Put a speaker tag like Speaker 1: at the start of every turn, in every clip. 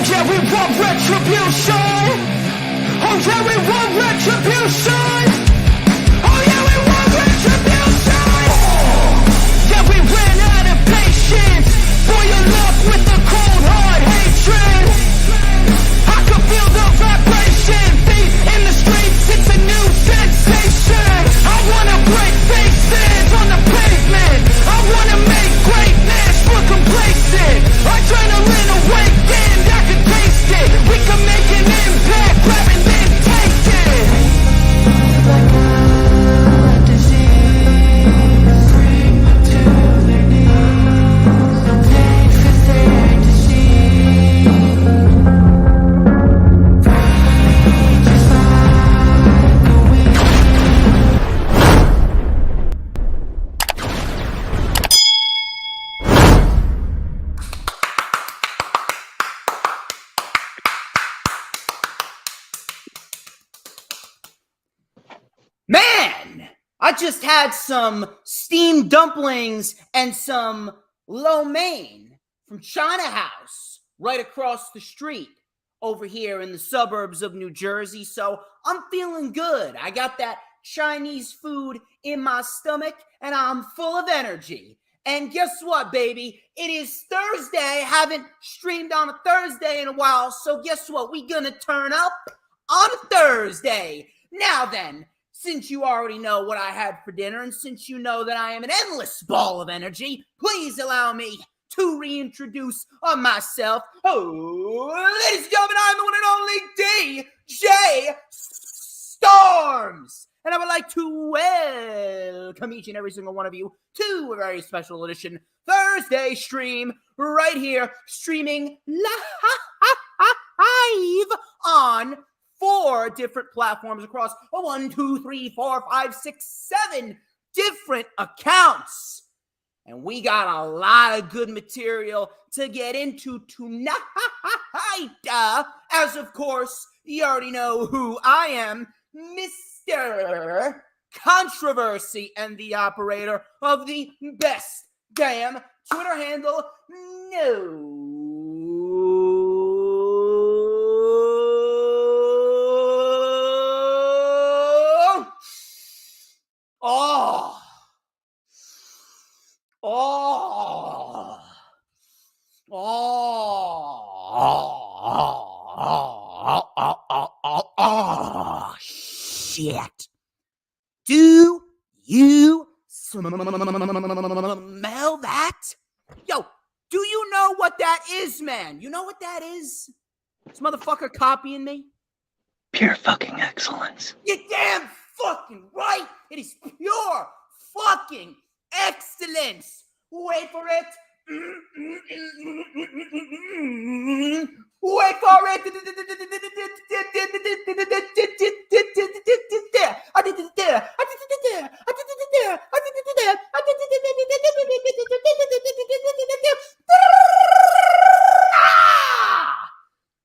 Speaker 1: yeah, we want retribution. Oh yeah, we want retribution. Oh yeah, we want retribution. Yeah, we ran out of patience. Boil up with the cold hard hatred. I can feel the vibration. Feet in the streets, it's a new sensation. I wanna break faces on the pavement. I wanna make greatness look complacent. Adrenaline awakened, I can taste it. We can make an impact, grab and then take it. Like a disease, bring them to their knees. Take for their disease. Just like a weed.
Speaker 2: Man, I just had some steamed dumplings and some lo mein from China House right across the street over here in the suburbs of New Jersey. So I'm feeling good. I got that Chinese food in my stomach and I'm full of energy. And guess what, baby? It is Thursday. Haven't streamed on a Thursday in a while. So guess what? We gonna turn up on a Thursday. Now then, since you already know what I had for dinner, and since you know that I am an endless ball of energy, please allow me to reintroduce myself. Oh, ladies and gentlemen, I'm the one and only DJ Storms. And I would like to welcome each and every single one of you to a very special edition Thursday stream right here, streaming live on 4 different platforms across 1, 2, 3, 4, 5, 6, 7 different accounts. And we got a lot of good material to get into tonight. As of course, you already know who I am, Mr. Controversy and the operator of the best damn Twitter handle, no. Shit. Do you smell that? Yo, do you know what that is, man? You know what that is? This motherfucker copying me?
Speaker 3: Pure fucking excellence.
Speaker 2: You're damn fucking right. It is pure fucking excellence. Wait for it. Wait for it.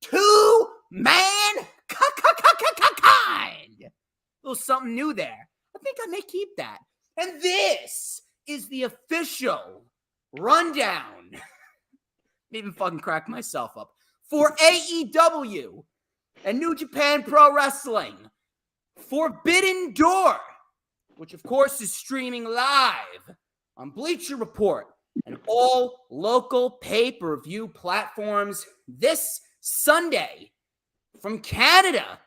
Speaker 2: Two-man kind. A little something new there. I think I may keep that. And this is the official rundown. Even fucking crack myself up. For AEW and New Japan Pro Wrestling. Forbidden Door, which of course is streaming live on Bleacher Report and all local pay-per-view platforms this Sunday from Canada,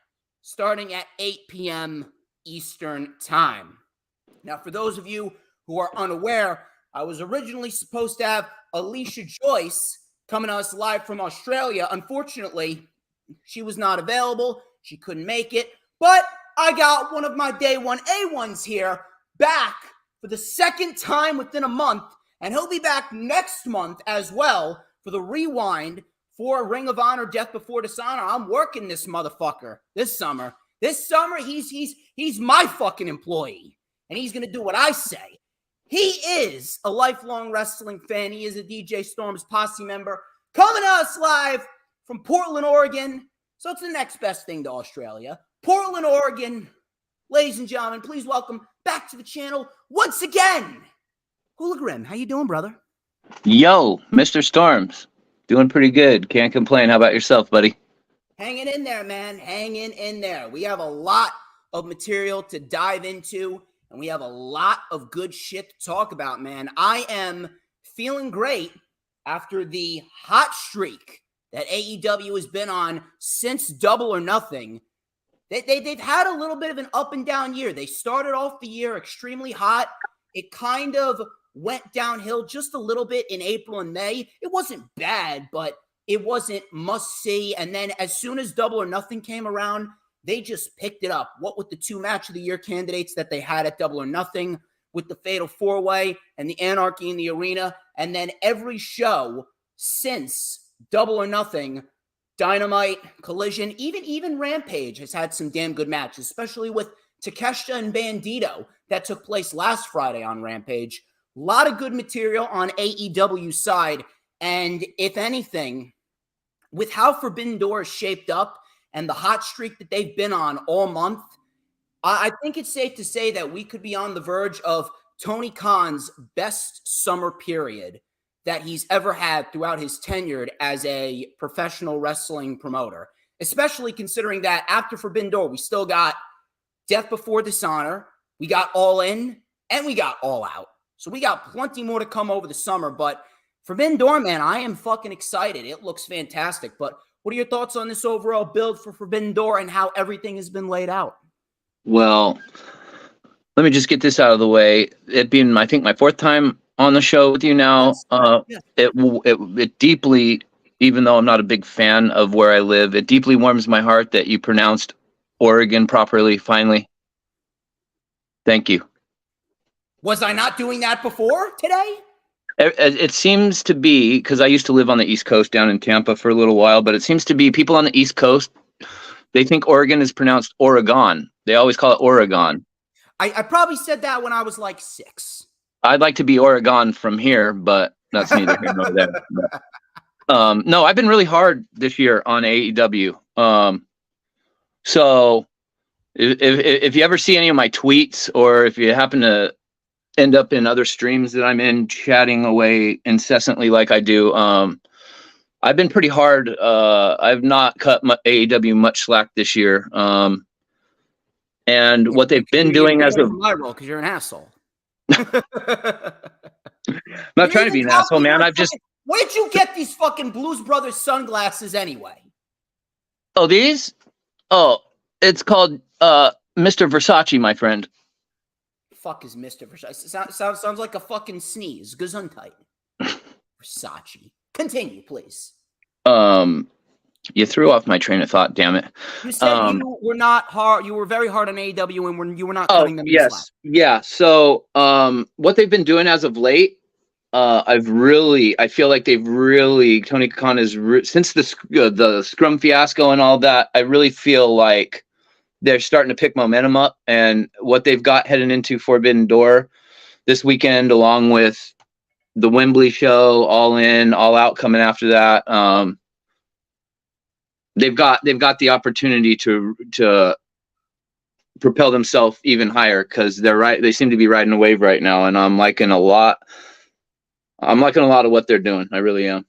Speaker 2: starting at 8 p.m. Eastern Time. Now, for those of you who are unaware, I was originally supposed to have Alicia Joyce coming to us live from Australia. Unfortunately, she was not available. She couldn't make it. But I got one of my day one A1s here back for the second time within a month. And he'll be back next month as well for the rewind for Ring of Honor Death Before Dishonor. I'm working this motherfucker this summer. This summer, he's my fucking employee. And he's going to do what I say. He is a lifelong wrestling fan. He is a DJ Storms Posse member. Coming to us live from Portland, Oregon. So it's the next best thing to Australia. Portland, Oregon. Ladies and gentlemen, please welcome back to the channel once again, HooliGrim. How you doing, brother?
Speaker 3: Yo, Mr. Storms. Doing pretty good. Can't complain. How about yourself, buddy?
Speaker 2: Hanging in there, man. Hanging in there. We have a lot of material to dive into, and we have a lot of good shit to talk about, man. I am feeling great after the hot streak that AEW has been on since Double or Nothing. They've had a little bit of an up and down year. They started off the year extremely hot. It kind of went downhill just a little bit in April and May. It wasn't bad, but it wasn't must see. And then as soon as Double or Nothing came around, they just picked it up. What with the 2 match of the year candidates that they had at Double or Nothing, with the Fatal 4-Way and the Anarchy in the Arena. And then every show since Double or Nothing, Dynamite, Collision, even Rampage has had some damn good matches, especially with Takeshita and Bandito that took place last Friday on Rampage. A lot of good material on AEW's side. And if anything, with how Forbidden Door is shaped up and the hot streak that they've been on all month, I think it's safe to say that we could be on the verge of Tony Khan's best summer period that he's ever had throughout his tenure as a professional wrestling promoter, especially considering that after Forbidden Door, we still got Death Before Dishonor, we got All In, and we got All Out. So we got plenty more to come over the summer, but Forbidden Door, man, I am fucking excited. It looks fantastic, but what are your thoughts on this overall build for Forbidden Door and how everything has been laid out?
Speaker 3: Well, let me just get this out of the way. It being, I think, my 4th time on the show with you now,
Speaker 2: Yes.
Speaker 3: it deeply, even though I'm not a big fan of where I live, it deeply warms my heart that you pronounced Oregon properly, finally. Thank you.
Speaker 2: Was I not doing that before today?
Speaker 3: It seems to be, because I used to live on the East Coast down in Tampa for a little while, but it seems to be people on the East Coast, they think Oregon is pronounced Oregon. They always call it Oregon.
Speaker 2: I probably said that when I was like 6.
Speaker 3: I'd like to be Oregon from here, but that's neither here nor there. But, no, I've been really hard this year on AEW. So if you ever see any of my tweets, or if you happen to end up in other streams that I'm in chatting away incessantly like I do, I've been pretty hard. I've not cut AEW much slack this year. And what they've been doing as of
Speaker 2: my role, because you're an asshole.
Speaker 3: I'm not trying to be an asshole, man.
Speaker 2: Where did you get these fucking Blues Brothers sunglasses anyway?
Speaker 3: Oh, these? Oh, it's called Mr. Versace, my friend.
Speaker 2: Fuck is Mr. Versace? Sounds like a fucking sneeze. Gesundheit. Versace. Continue, please.
Speaker 3: You threw off my train of thought, damn it.
Speaker 2: You said you were not hard. You were very hard on AEW, and you were not cutting them.
Speaker 3: Yes, yeah. So, what they've been doing as of late, I feel like they've really, Tony Khan has since the Scrum fiasco and all that. I really feel like they're starting to pick momentum up, and what they've got heading into Forbidden Door this weekend, along with the Wembley show, All In, All Out coming after that. They've got the opportunity to propel themselves even higher, because they seem to be riding a wave right now, and I'm liking a lot of what they're doing. I really am.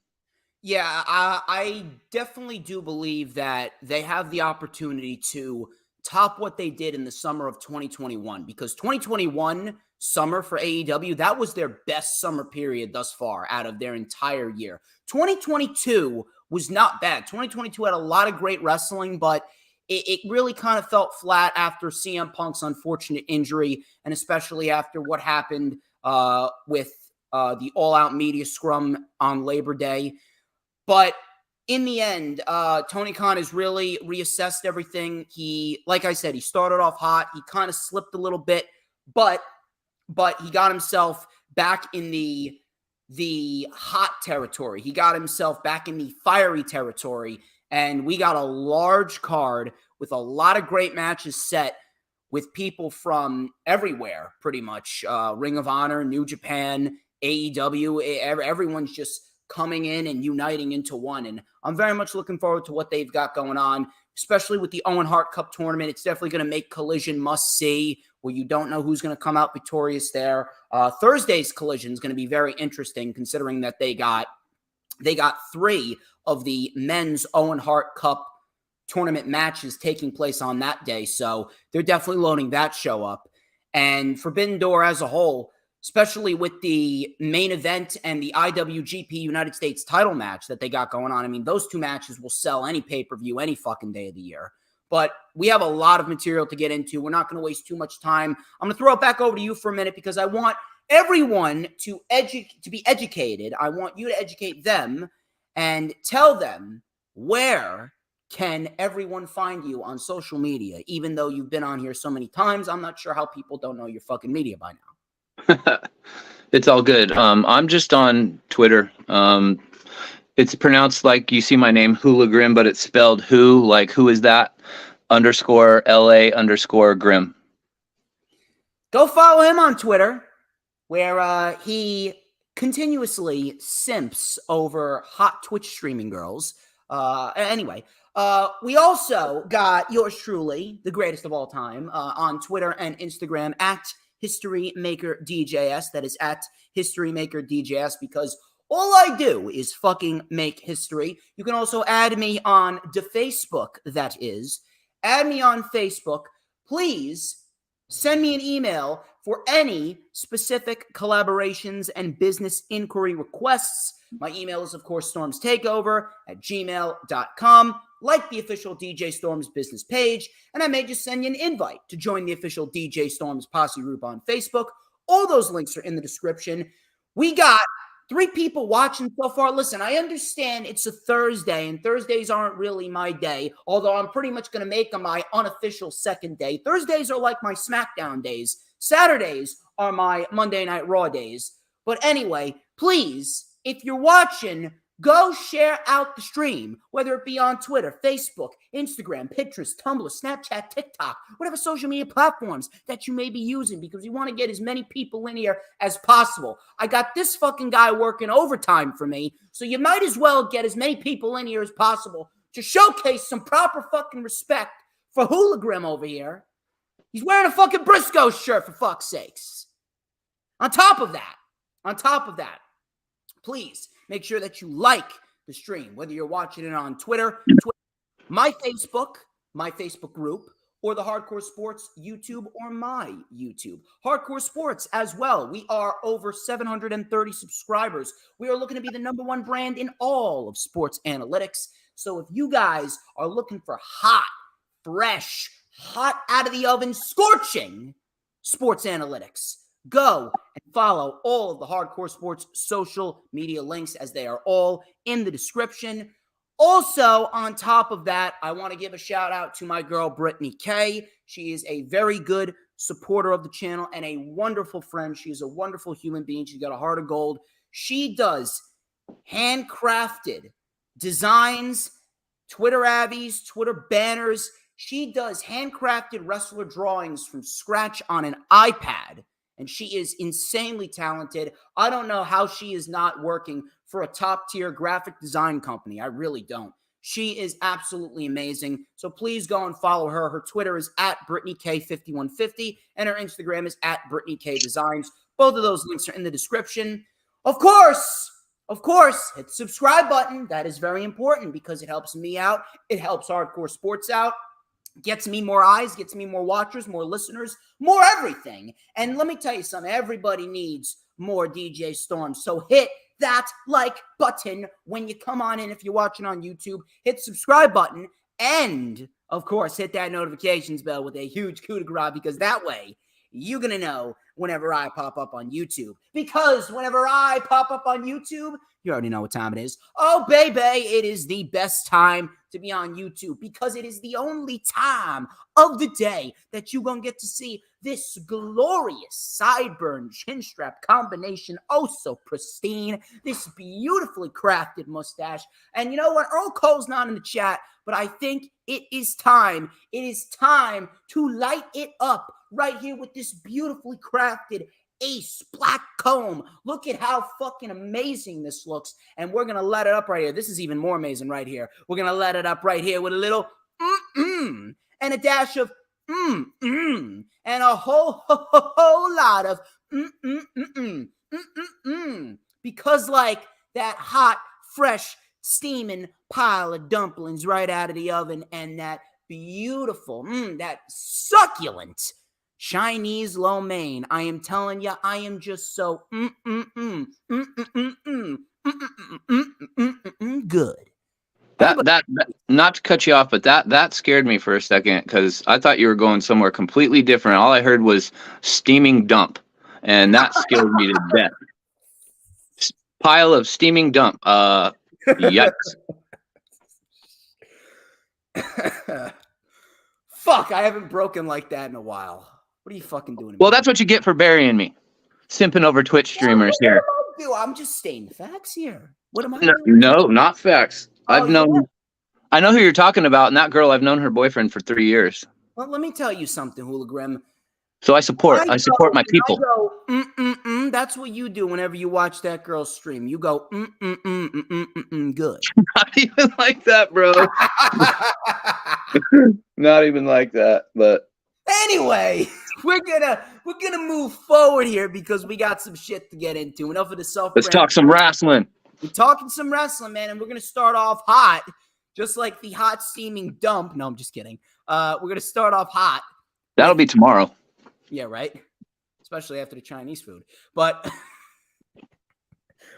Speaker 2: Yeah, I definitely do believe that they have the opportunity to top what they did in the summer of 2021, because 2021 summer for AEW, that was their best summer period thus far out of their entire year. 2022 was not bad. 2022 had a lot of great wrestling, but it really kind of felt flat after CM Punk's unfortunate injury, and especially after what happened with the All Out Media Scrum on Labor Day. But in the end, Tony Khan has really reassessed everything. Like I said, he started off hot. He kind of slipped a little bit, but he got himself back in the hot territory. He got himself back in the fiery territory, and we got a large card with a lot of great matches set with people from everywhere, pretty much. Ring of Honor, New Japan, AEW, everyone's just coming in and uniting into one. And I'm very much looking forward to what they've got going on, especially with the Owen Hart Cup tournament. It's definitely going to make Collision must-see, where you don't know who's going to come out victorious there. Thursday's Collision is going to be very interesting, considering that they got They got 3 of the men's Owen Hart Cup tournament matches taking place on that day. So they're definitely loading that show up. And Forbidden Door as a whole, especially with the main event and the IWGP United States title match that they got going on. I mean, those 2 matches will sell any pay-per-view any fucking day of the year. But we have a lot of material to get into. We're not going to waste too much time. I'm going to throw it back over to you for a minute because I want everyone to be educated. I want you to educate them and tell them where can everyone find you on social media. Even though you've been on here so many times, I'm not sure how people don't know your fucking media by now.
Speaker 3: It's all good. I'm just on Twitter. It's pronounced like you see my name, HooliGrim, but it's spelled who, like who is that, _LA_Grim.
Speaker 2: Go follow him on Twitter, where he continuously simps over hot Twitch streaming girls. Anyway, we also got yours truly, the greatest of all time, on Twitter and Instagram at HistoryMakerDJS. That is at HistoryMakerDJS, because all I do is fucking make history. You can also add me on the Facebook, that is. Add me on Facebook. Please send me an email for any specific collaborations and business inquiry requests. My email is, of course, StormsTakeOver@gmail.com. Like the official DJ Storms business page, and I may just send you an invite to join the official DJ Storms Posse group on Facebook. All those links are in the description. We got 3 people watching so far. Listen, I understand it's a Thursday, and Thursdays aren't really my day, although I'm pretty much going to make them my unofficial second day. Thursdays are like my SmackDown days. Saturdays are my Monday Night Raw days. But anyway, please, if you're watching, go share out the stream, whether it be on Twitter, Facebook, Instagram, Pinterest, Tumblr, Snapchat, TikTok, whatever social media platforms that you may be using, because we want to get as many people in here as possible. I got this fucking guy working overtime for me, so you might as well get as many people in here as possible to showcase some proper fucking respect for HooliGrim over here. He's wearing a fucking Briscoe shirt, for fuck's sakes. On top of that, please make sure that you like the stream, whether you're watching it on Twitter, my Facebook group, or the Hardcore Sports YouTube, or my YouTube. Hardcore Sports as well. We are over 730 subscribers. We are looking to be the #1 brand in all of sports analytics. So if you guys are looking for hot, fresh, hot out of the oven, scorching sports analytics, go and follow all of the Hardcore Sports social media links, as they are all in the description. Also, on top of that, I want to give a shout out to my girl, Brittany K. She is a very good supporter of the channel and a wonderful friend. She is a wonderful human being. She's got a heart of gold. She does handcrafted designs, Twitter avies, Twitter banners. She does handcrafted wrestler drawings from scratch on an iPad. And she is insanely talented. I don't know how she is not working for a top-tier graphic design company. I really don't. She is absolutely amazing. So please go and follow her. Her Twitter is at BrittanyK5150, and her Instagram is at BrittanyKDesigns. Both of those links are in the description. Of course, hit the subscribe button. That is very important because it helps me out. It helps Hardcore Sports out. Gets me more eyes, gets me more watchers, more listeners, more everything. And let me tell you something, everybody needs more DJ Storms. So hit that like button when you come on in. If you're watching on YouTube, hit the subscribe button. And, of course, hit that notifications bell with a huge coup de grace, because that way you're going to know whenever I pop up on YouTube. Because whenever I pop up on YouTube, you already know what time it is. Oh, baby, it is the best time to be on YouTube, because it is the only time of the day that you're going to get to see this glorious sideburn chin strap combination. Oh, so pristine. This beautifully crafted mustache. And you know what? Earl Cole's not in the chat, but I think it is time. It is time to light it up right here with this beautifully crafted Ace black comb. Look at how fucking amazing this looks. And we're going to let it up right here. This is even more amazing right here. We're going to let it up right here with a little and a dash of and a whole lot of because like that hot, fresh, steaming pile of dumplings right out of the oven, and that beautiful, that succulent Chinese lo mein. I am telling you, I am just so good.
Speaker 3: That not to cut you off, but that scared me for a second because I thought you were going somewhere completely different. All I heard was steaming dump, and that scared me to death. Pile of steaming dump. Yikes.
Speaker 2: Fuck, I haven't broken like that in a while. What are you fucking doing?
Speaker 3: Well, that's what you get for burying me. Simping over Twitch streamers here.
Speaker 2: I'm just stating facts here. What am I
Speaker 3: No,
Speaker 2: doing?
Speaker 3: no, not facts. I know who you're talking about, and that girl, I've known her boyfriend for 3 years.
Speaker 2: Well, let me tell you something, HooliGrim.
Speaker 3: So I support my people.
Speaker 2: I go, that's what you do whenever you watch that girl's stream. You go, good.
Speaker 3: Not even like that, bro. Not even like that, but
Speaker 2: anyway, we're gonna move forward here because we got some shit to get into. Enough of the self.
Speaker 3: Let's talk some wrestling.
Speaker 2: We're talking some wrestling, man, and we're gonna start off hot, just like the hot steaming dump. No, I'm just kidding. We're gonna start off hot.
Speaker 3: That'll be tomorrow.
Speaker 2: Yeah, right. Especially after the Chinese food. But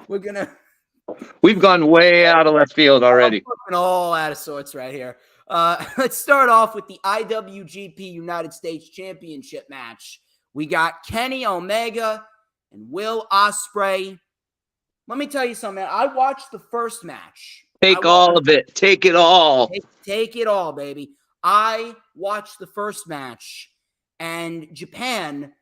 Speaker 2: we've
Speaker 3: gone way out of left field already.
Speaker 2: All out of sorts right here. Let's start off with the IWGP United States Championship match. We got Kenny Omega and Will Ospreay. Let me tell you something, man. I watched the first match.
Speaker 3: Take all of it. Take it all.
Speaker 2: Take it all, baby. I watched the first match, and Japan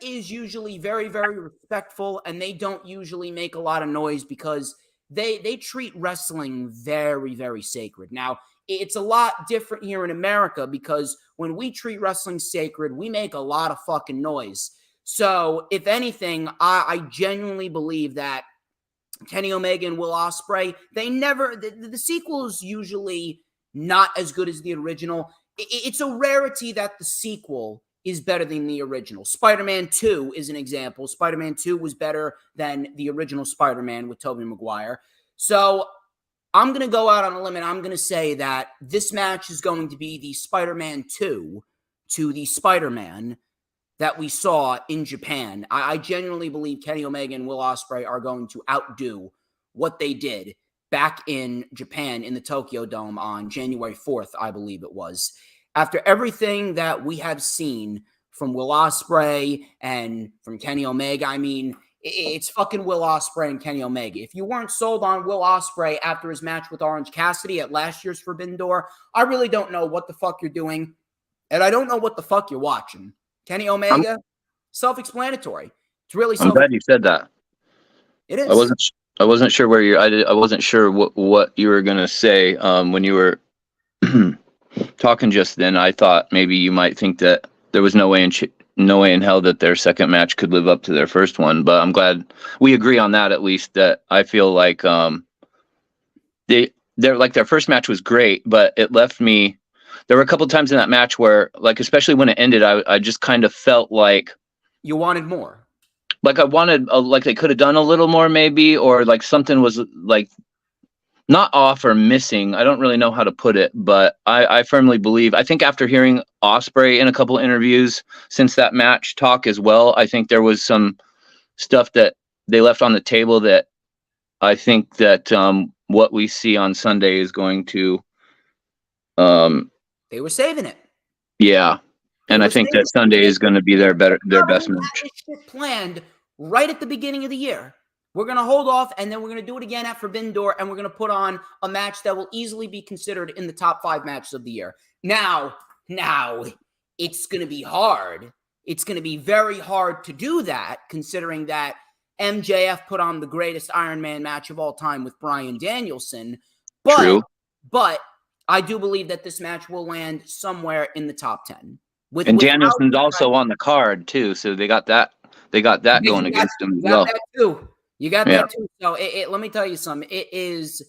Speaker 2: is usually very, very respectful, and they don't usually make a lot of noise because they treat wrestling very, very sacred. Now, it's a lot different here in America because when we treat wrestling sacred, we make a lot of fucking noise. So, if anything, I genuinely believe that Kenny Omega and Will Ospreay, the sequel is usually not as good as the original. It's a rarity that the sequel is better than the original. Spider-Man 2 is an example. Spider-Man 2 was better than the original Spider-Man with Tobey Maguire. So I'm going to go out on a limb and I'm going to say that this match is going to be the Spider-Man 2 to the Spider-Man that we saw in Japan. I genuinely believe Kenny Omega and Will Ospreay are going to outdo what they did back in Japan in the Tokyo Dome on January 4th, I believe it was. After everything that we have seen from Will Ospreay and from Kenny Omega, I mean, it's fucking Will Ospreay and Kenny Omega. If you weren't sold on Will Ospreay after his match with Orange Cassidy at last year's Forbidden Door, I really don't know what the fuck you're doing, and I don't know what the fuck you're watching. Kenny Omega, self-explanatory. It's really
Speaker 3: I'm glad you said that.
Speaker 2: It is.
Speaker 3: I wasn't sure where you're. I wasn't sure what you were gonna say when you were talking just then. I thought maybe you might think that there was no way in hell that their second match could live up to their first one. But I'm glad we agree on that. At least that I feel like their first match was great, but it left me. There were a couple times in that match where, like, especially when it ended, I just kind of felt like
Speaker 2: you wanted more.
Speaker 3: Like I wanted, like they could have done a little more, maybe, or like something was like not off or missing. I don't really know how to put it, but I firmly believe. I think after hearing Ospreay in a couple of interviews since that match talk as well, I think there was some stuff that they left on the table that I think that what we see on Sunday is going to.
Speaker 2: They were saving it.
Speaker 3: Yeah. And I think that Sunday is going to be their best match.
Speaker 2: Planned right at the beginning of the year. We're going to hold off, and then we're going to do it again at Forbidden Door, and we're going to put on a match that will easily be considered in the top 5 matches of the year. Now, it's going to be hard. It's going to be very hard to do that, considering that MJF put on the greatest Iron Man match of all time with Bryan Danielson.
Speaker 3: True.
Speaker 2: But I do believe that this match will land somewhere in the top 10.
Speaker 3: And Danielson's also on the card too, so they got that going against them as well.
Speaker 2: You got that too. So let me tell you something. It is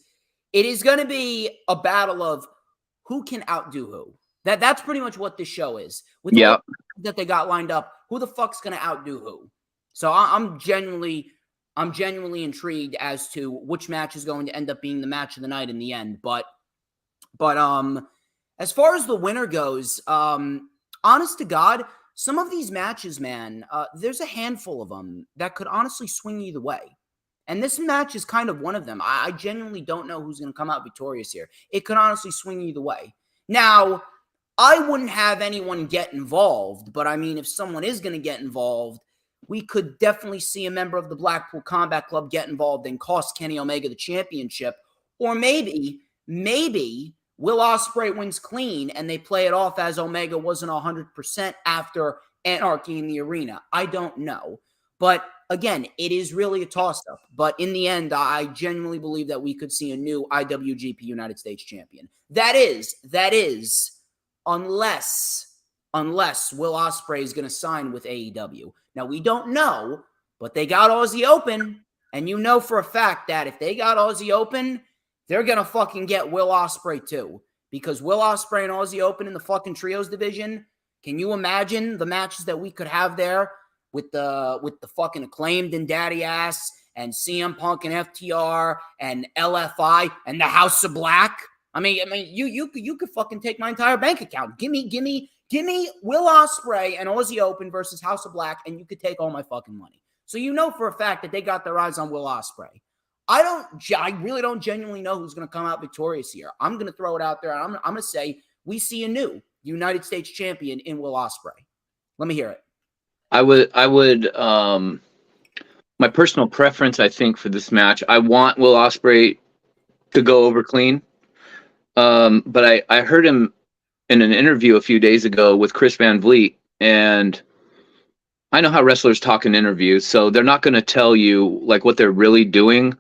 Speaker 2: going to be a battle of who can outdo who. That's pretty much what this show is. With that they got lined up, who the fuck's going to outdo who? So I'm genuinely I'm genuinely intrigued as to which match is going to end up being the match of the night in the end. But as far as the winner goes, honest to God, some of these matches, man, there's a handful of them that could honestly swing either way. And this match is kind of one of them. I genuinely don't know who's going to come out victorious here. It could honestly swing either way. Now, I wouldn't have anyone get involved, but I mean, if someone is going to get involved, we could definitely see a member of the Blackpool Combat Club get involved and cost Kenny Omega the championship. Or maybe Will Ospreay wins clean and they play it off as Omega wasn't 100% after Anarchy in the Arena. I don't know. But again, it is really a toss-up. But in the end, I genuinely believe that we could see a new IWGP United States champion. That is, unless Will Ospreay is going to sign with AEW. Now, we don't know, but they got Aussie Open, and you know for a fact that if they got Aussie Open, they're going to fucking get Will Ospreay too. Because Will Ospreay and Aussie Open in the fucking trios division, can you imagine the matches that we could have there with the fucking Acclaimed and Daddy Ass and CM Punk and FTR and LFI and the House of Black? I mean, you could fucking take my entire bank account. Give me Will Ospreay and Aussie Open versus House of Black, and you could take all my fucking money. So you know for a fact that they got their eyes on Will Ospreay. I really don't genuinely know who's going to come out victorious here. I'm going to throw it out there. I'm going to say we see a new United States champion in Will Ospreay. Let me hear it.
Speaker 3: I would my personal preference, I think, for this match, I want Will Ospreay to go over clean. But I heard him in an interview a few days ago with Chris Van Vliet, and I know how wrestlers talk in interviews, so they're not going to tell you like what they're really doing.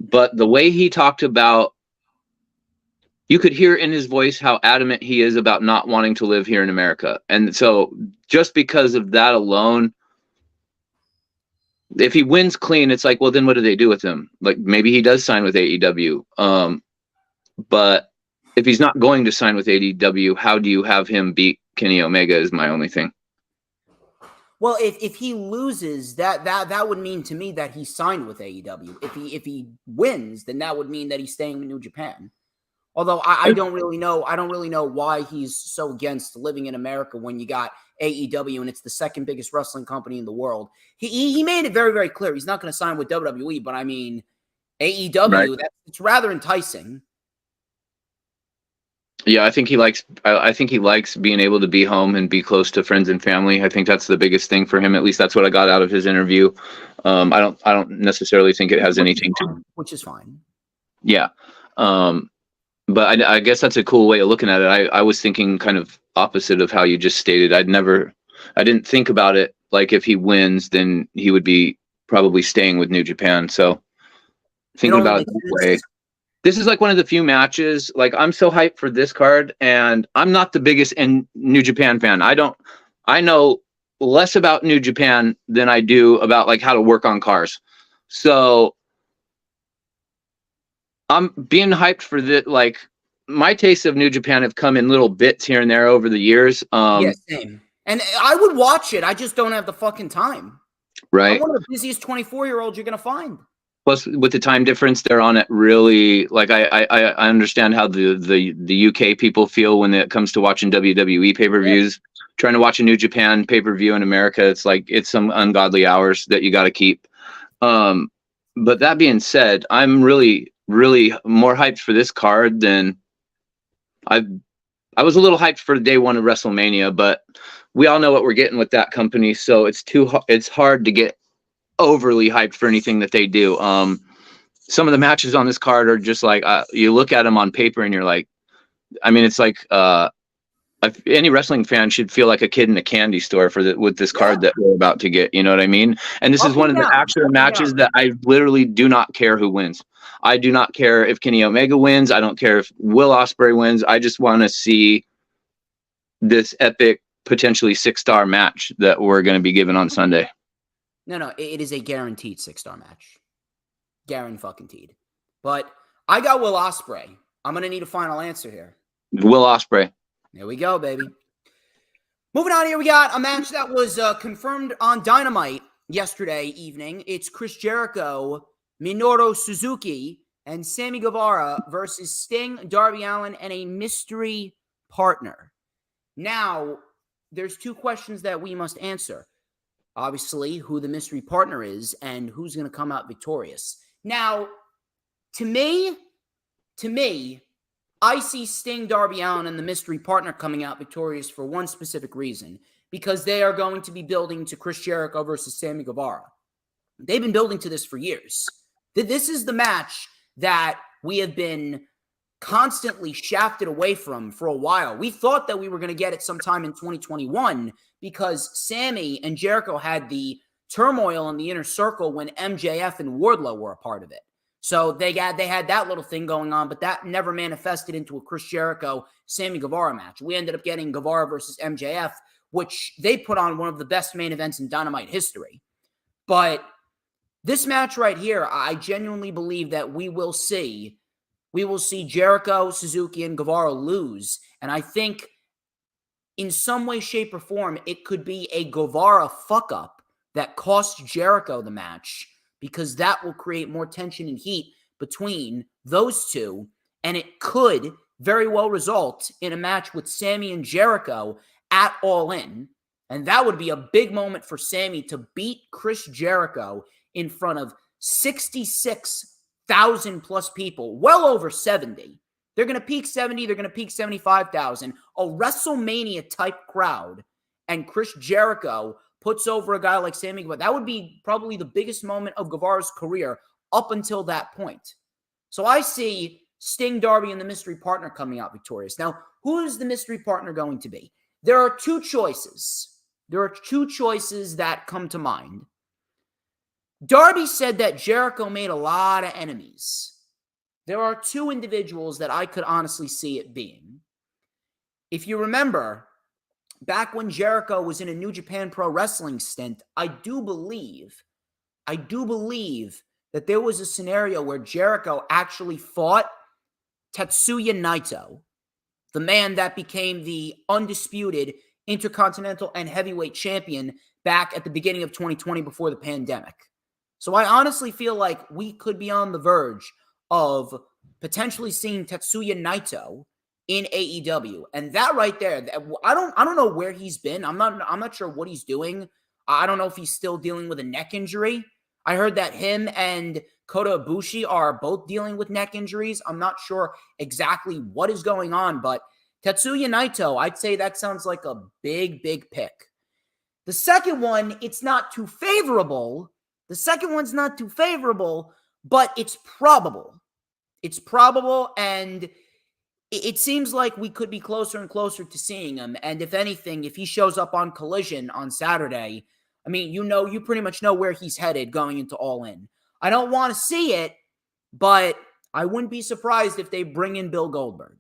Speaker 3: But the way he talked about, you could hear in his voice how adamant he is about not wanting to live here in America. And so just because of that alone, if he wins clean, it's like, well, then what do they do with him? Like maybe he does sign with AEW. But if he's not going to sign with AEW, how do you have him beat Kenny Omega is my only thing.
Speaker 2: Well, if he loses, that would mean to me that he signed with AEW. If he wins, then that would mean that he's staying with New Japan. Although I don't really know why he's so against living in America when you got AEW and it's the second biggest wrestling company in the world. He made it very, very clear he's not going to sign with WWE, but I mean AEW, right. It's rather enticing.
Speaker 3: Yeah, I think he likes being able to be home and be close to friends and family. I think that's the biggest thing for him. At least that's what I got out of his interview. I don't necessarily think it has anything to,
Speaker 2: which is fine.
Speaker 3: Yeah. But I guess that's a cool way of looking at it. I was thinking kind of opposite of how you just stated. I didn't think about it like if he wins, then he would be probably staying with New Japan. So thinking about it that way. This is like one of the few matches, like I'm so hyped for this card, and I'm not the biggest New Japan fan. I know less about New Japan than I do about like how to work on cars. So I'm being hyped for this. Like my tastes of New Japan have come in little bits here and there over the years.
Speaker 2: Yeah, same. And I would watch it. I just don't have the fucking time.
Speaker 3: Right.
Speaker 2: I'm one of the busiest 24-year-olds you're going to find.
Speaker 3: Plus, with the time difference, they're on it really. Like I understand how the UK people feel when it comes to watching WWE pay-per-views. Yeah. Trying to watch a New Japan pay-per-view in America, it's some ungodly hours that you got to keep. But that being said, I'm really, really more hyped for this card than I was a little hyped for day one of WrestleMania, but we all know what we're getting with that company, so it's hard to get overly hyped for anything that they do. Some of the matches on this card are just like you look at them on paper and you're like, I mean, it's like any wrestling fan should feel like a kid in a candy store with this card that we're about to get. You know what I mean? And this is one of the actual matches that I literally do not care who wins. I do not care if Kenny Omega wins. I don't care if Will Ospreay wins. I just want to see this epic, potentially 6-star match that we're going to be given on Sunday.
Speaker 2: No, it is a guaranteed 6-star match. Guaranteed. But I got Will Ospreay. I'm going to need a final answer here.
Speaker 3: Will Ospreay.
Speaker 2: There we go, baby. Moving on here, we got a match that was confirmed on Dynamite. yesterday evening. It's Chris Jericho, Minoru Suzuki, and Sammy Guevara versus Sting, Darby Allin, and a mystery partner. Now, there's two questions that we must answer. Obviously, who the mystery partner is and who's going to come out victorious. Now, to me, I see Sting, Darby Allin, and the mystery partner coming out victorious for one specific reason. Because they are going to be building to Chris Jericho versus Sammy Guevara. They've been building to this for years. This is the match that we have been constantly shafted away from for a while. We thought that we were going to get it sometime in 2021 because Sammy and Jericho had the turmoil in the inner circle when MJF and Wardlow were a part of it. So they had that little thing going on, but that never manifested into a Chris Jericho, Sammy Guevara match. We ended up getting Guevara versus MJF, which they put on one of the best main events in Dynamite history. But this match right here, I genuinely believe that we will see Jericho, Suzuki, and Guevara lose. And I think in some way, shape, or form, it could be a Guevara fuck-up that costs Jericho the match, because that will create more tension and heat between those two. And it could very well result in a match with Sammy and Jericho at All In. And that would be a big moment for Sammy to beat Chris Jericho in front of 66,000 plus people, well over 70. They're going to peak 70. They're going to peak 75,000. A WrestleMania type crowd. And Chris Jericho puts over a guy like Sammy Guevara. That would be probably the biggest moment of Guevara's career up until that point. So I see Sting, Darby, and the mystery partner coming out victorious. Now, who is the mystery partner going to be? There are two choices. That come to mind. Darby said that Jericho made a lot of enemies. There are two individuals that I could honestly see it being. If you remember, back when Jericho was in a New Japan Pro Wrestling stint, I do believe that there was a scenario where Jericho actually fought Tetsuya Naito, the man that became the undisputed Intercontinental and Heavyweight Champion back at the beginning of 2020 before the pandemic. So I honestly feel like we could be on the verge of potentially seeing Tetsuya Naito in AEW. And that right there, I don't know where he's been. I'm not sure what he's doing. I don't know if he's still dealing with a neck injury. I heard that him and Kota Ibushi are both dealing with neck injuries. I'm not sure exactly what is going on, but Tetsuya Naito, I'd say that sounds like a big, big pick. The second one, it's not too favorable. The second one's not too favorable, but it's probable. It's probable, and it seems like we could be closer and closer to seeing him. And if anything, if he shows up on Collision on Saturday, I mean, you pretty much know where he's headed going into All In. I don't want to see it, but I wouldn't be surprised if they bring in Bill Goldberg.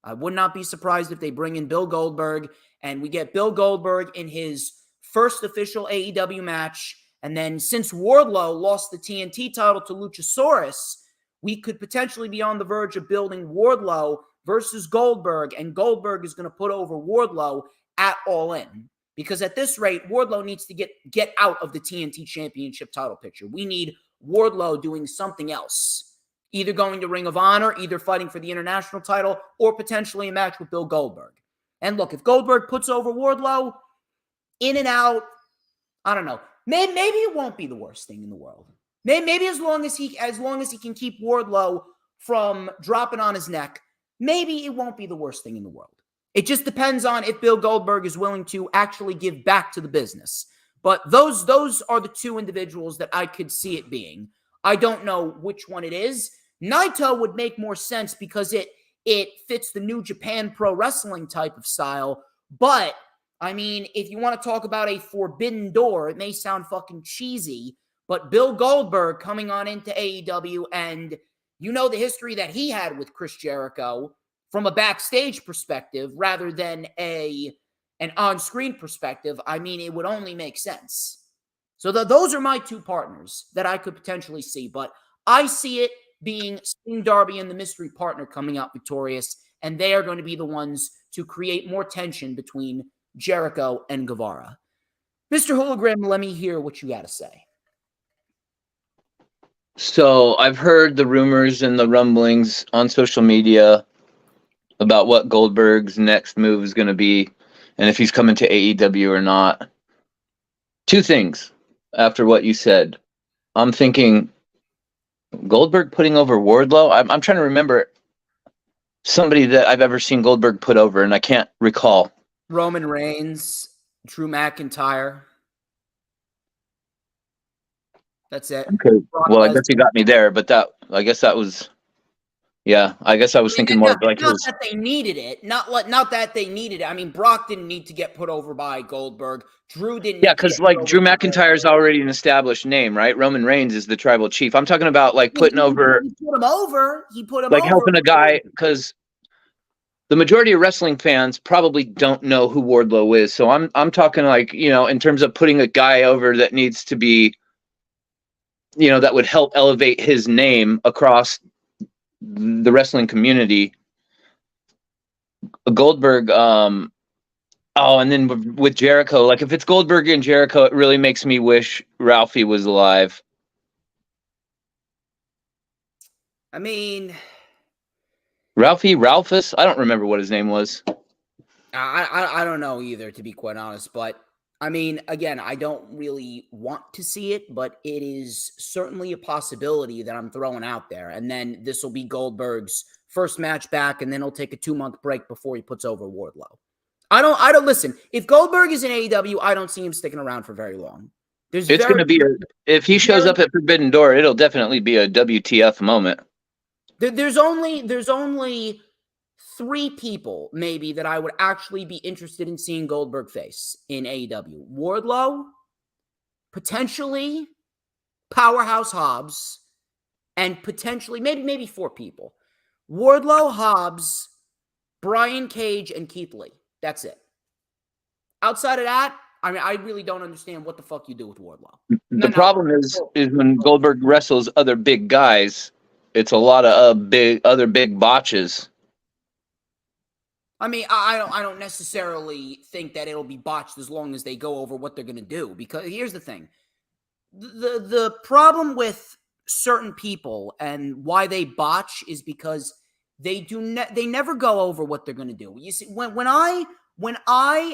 Speaker 2: I would not be surprised if they bring in Bill Goldberg and we get Bill Goldberg in his first official AEW match. And then since Wardlow lost the TNT title to Luchasaurus, we could potentially be on the verge of building Wardlow versus Goldberg, and Goldberg is going to put over Wardlow at All In. Because at this rate, Wardlow needs to get out of the TNT Championship title picture. We need Wardlow doing something else. Either going to Ring of Honor, either fighting for the international title, or potentially a match with Bill Goldberg. And look, if Goldberg puts over Wardlow, in and out, I don't know. Maybe it won't be the worst thing in the world. Maybe as long as he can keep Wardlow from dropping on his neck, maybe it won't be the worst thing in the world. It just depends on if Bill Goldberg is willing to actually give back to the business. But those are the two individuals that I could see it being. I don't know which one it is. Naito would make more sense because it fits the New Japan Pro Wrestling type of style. But, I mean, if you want to talk about a forbidden door, it may sound fucking cheesy, but Bill Goldberg coming on into AEW, and you know the history that he had with Chris Jericho from a backstage perspective rather than an on-screen perspective, I mean, it would only make sense. So those are my two partners that I could potentially see, but I see it being Sting, Darby, and the mystery partner coming out victorious, and they are going to be the ones to create more tension between Jericho and Guevara. Mr. HooliGrim, let me hear what you got to say.
Speaker 3: So I've heard the rumors and the rumblings on social media about what Goldberg's next move is going to be and if he's coming to AEW or not. Two things after what you said. I'm thinking Goldberg putting over Wardlow. I'm trying to remember somebody that I've ever seen Goldberg put over, and I can't recall.
Speaker 2: Roman Reigns, Drew McIntyre. That's it.
Speaker 3: Okay. Well, I guess you got me there, but I guess that was, yeah. I guess I was thinking more like
Speaker 2: not that they needed it. Not that they needed it. I mean, Brock didn't need to get put over by Goldberg. Drew didn't.
Speaker 3: Yeah, because like Drew McIntyre is already an established name, right? Roman Reigns is the tribal chief. I'm talking about like putting over.
Speaker 2: He put him over. He put him
Speaker 3: like
Speaker 2: over.
Speaker 3: helping a guy, because the majority of wrestling fans probably don't know who Wardlow is. So I'm talking like, in terms of putting a guy over that needs to be, that would help elevate his name across the wrestling community. Goldberg, and then with Jericho, like if it's Goldberg and Jericho, it really makes me wish Ralphie was alive.
Speaker 2: I mean,
Speaker 3: Ralphus? I don't remember what his name was.
Speaker 2: I don't know either, to be quite honest. But I mean, again, I don't really want to see it, but it is certainly a possibility that I'm throwing out there. And then this will be Goldberg's first match back, and then he'll take a 2-month break before he puts over Wardlow. I don't listen. If Goldberg is in AEW, I don't see him sticking around for very long.
Speaker 3: It's going to be if he shows up at Forbidden Door, it'll definitely be a WTF moment.
Speaker 2: There's only 3 people maybe that I would actually be interested in seeing Goldberg face in AEW. Wardlow, potentially Powerhouse Hobbs, and potentially maybe 4 people. Wardlow, Hobbs, Brian Cage, and Keith Lee. That's it. Outside of that, I mean, I really don't understand what the fuck you do with Wardlow.
Speaker 3: The problem is when Goldberg wrestles other big guys, it's a lot of other big botches.
Speaker 2: I mean, I don't necessarily think that it'll be botched as long as they go over what they're going to do. Because here's the thing. The problem with certain people and why they botch is because they never go over what they're going to do. You see, when I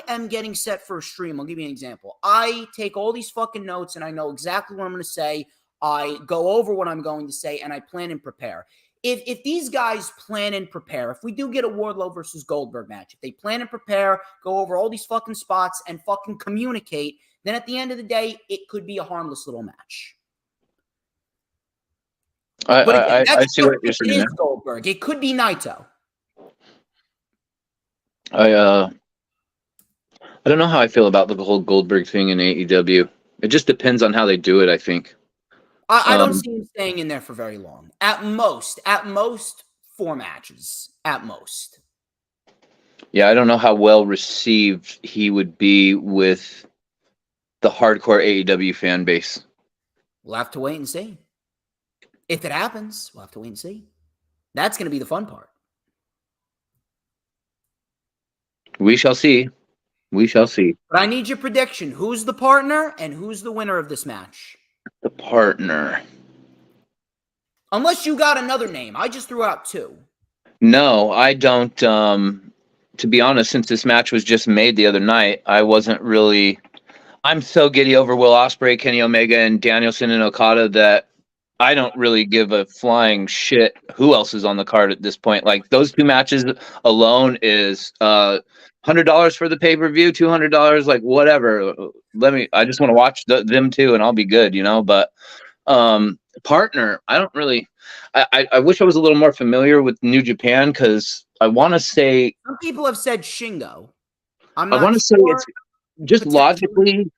Speaker 2: am getting set for a stream, I'll give you an example. I take all these fucking notes and I know exactly what I'm going to say. I go over what I'm going to say and I plan and prepare. If these guys plan and prepare, if we do get a Wardlow versus Goldberg match, if they plan and prepare, go over all these fucking spots and fucking communicate, then at the end of the day, it could be a harmless little match.
Speaker 3: I see what you're saying.
Speaker 2: It is Goldberg. It could be Naito.
Speaker 3: I don't know how I feel about the whole Goldberg thing in AEW. It just depends on how they do it, I think.
Speaker 2: I don't see him staying in there for very long. At most, 4 matches. At most.
Speaker 3: Yeah, I don't know how well received he would be with the hardcore AEW fan base.
Speaker 2: We'll have to wait and see. If it happens, we'll have to wait and see. That's going to be the fun part.
Speaker 3: We shall see. We shall see.
Speaker 2: But I need your prediction. Who's the partner and who's the winner of this match?
Speaker 3: The partner.
Speaker 2: Unless you got another name. I just threw out 2.
Speaker 3: No, I don't. To be honest, since this match was just made the other night, I wasn't really... I'm so giddy over Will Ospreay, Kenny Omega, and Danielson and Okada that I don't really give a flying shit who else is on the card at this point. Like, those 2 matches alone is $100 for the pay-per-view, $200, like, whatever. I just want to watch them too, and I'll be good, But partner, I don't really... I wish I was a little more familiar with New Japan, because I want to say...
Speaker 2: Some people have said Shingo.
Speaker 3: I want to say it's just logically,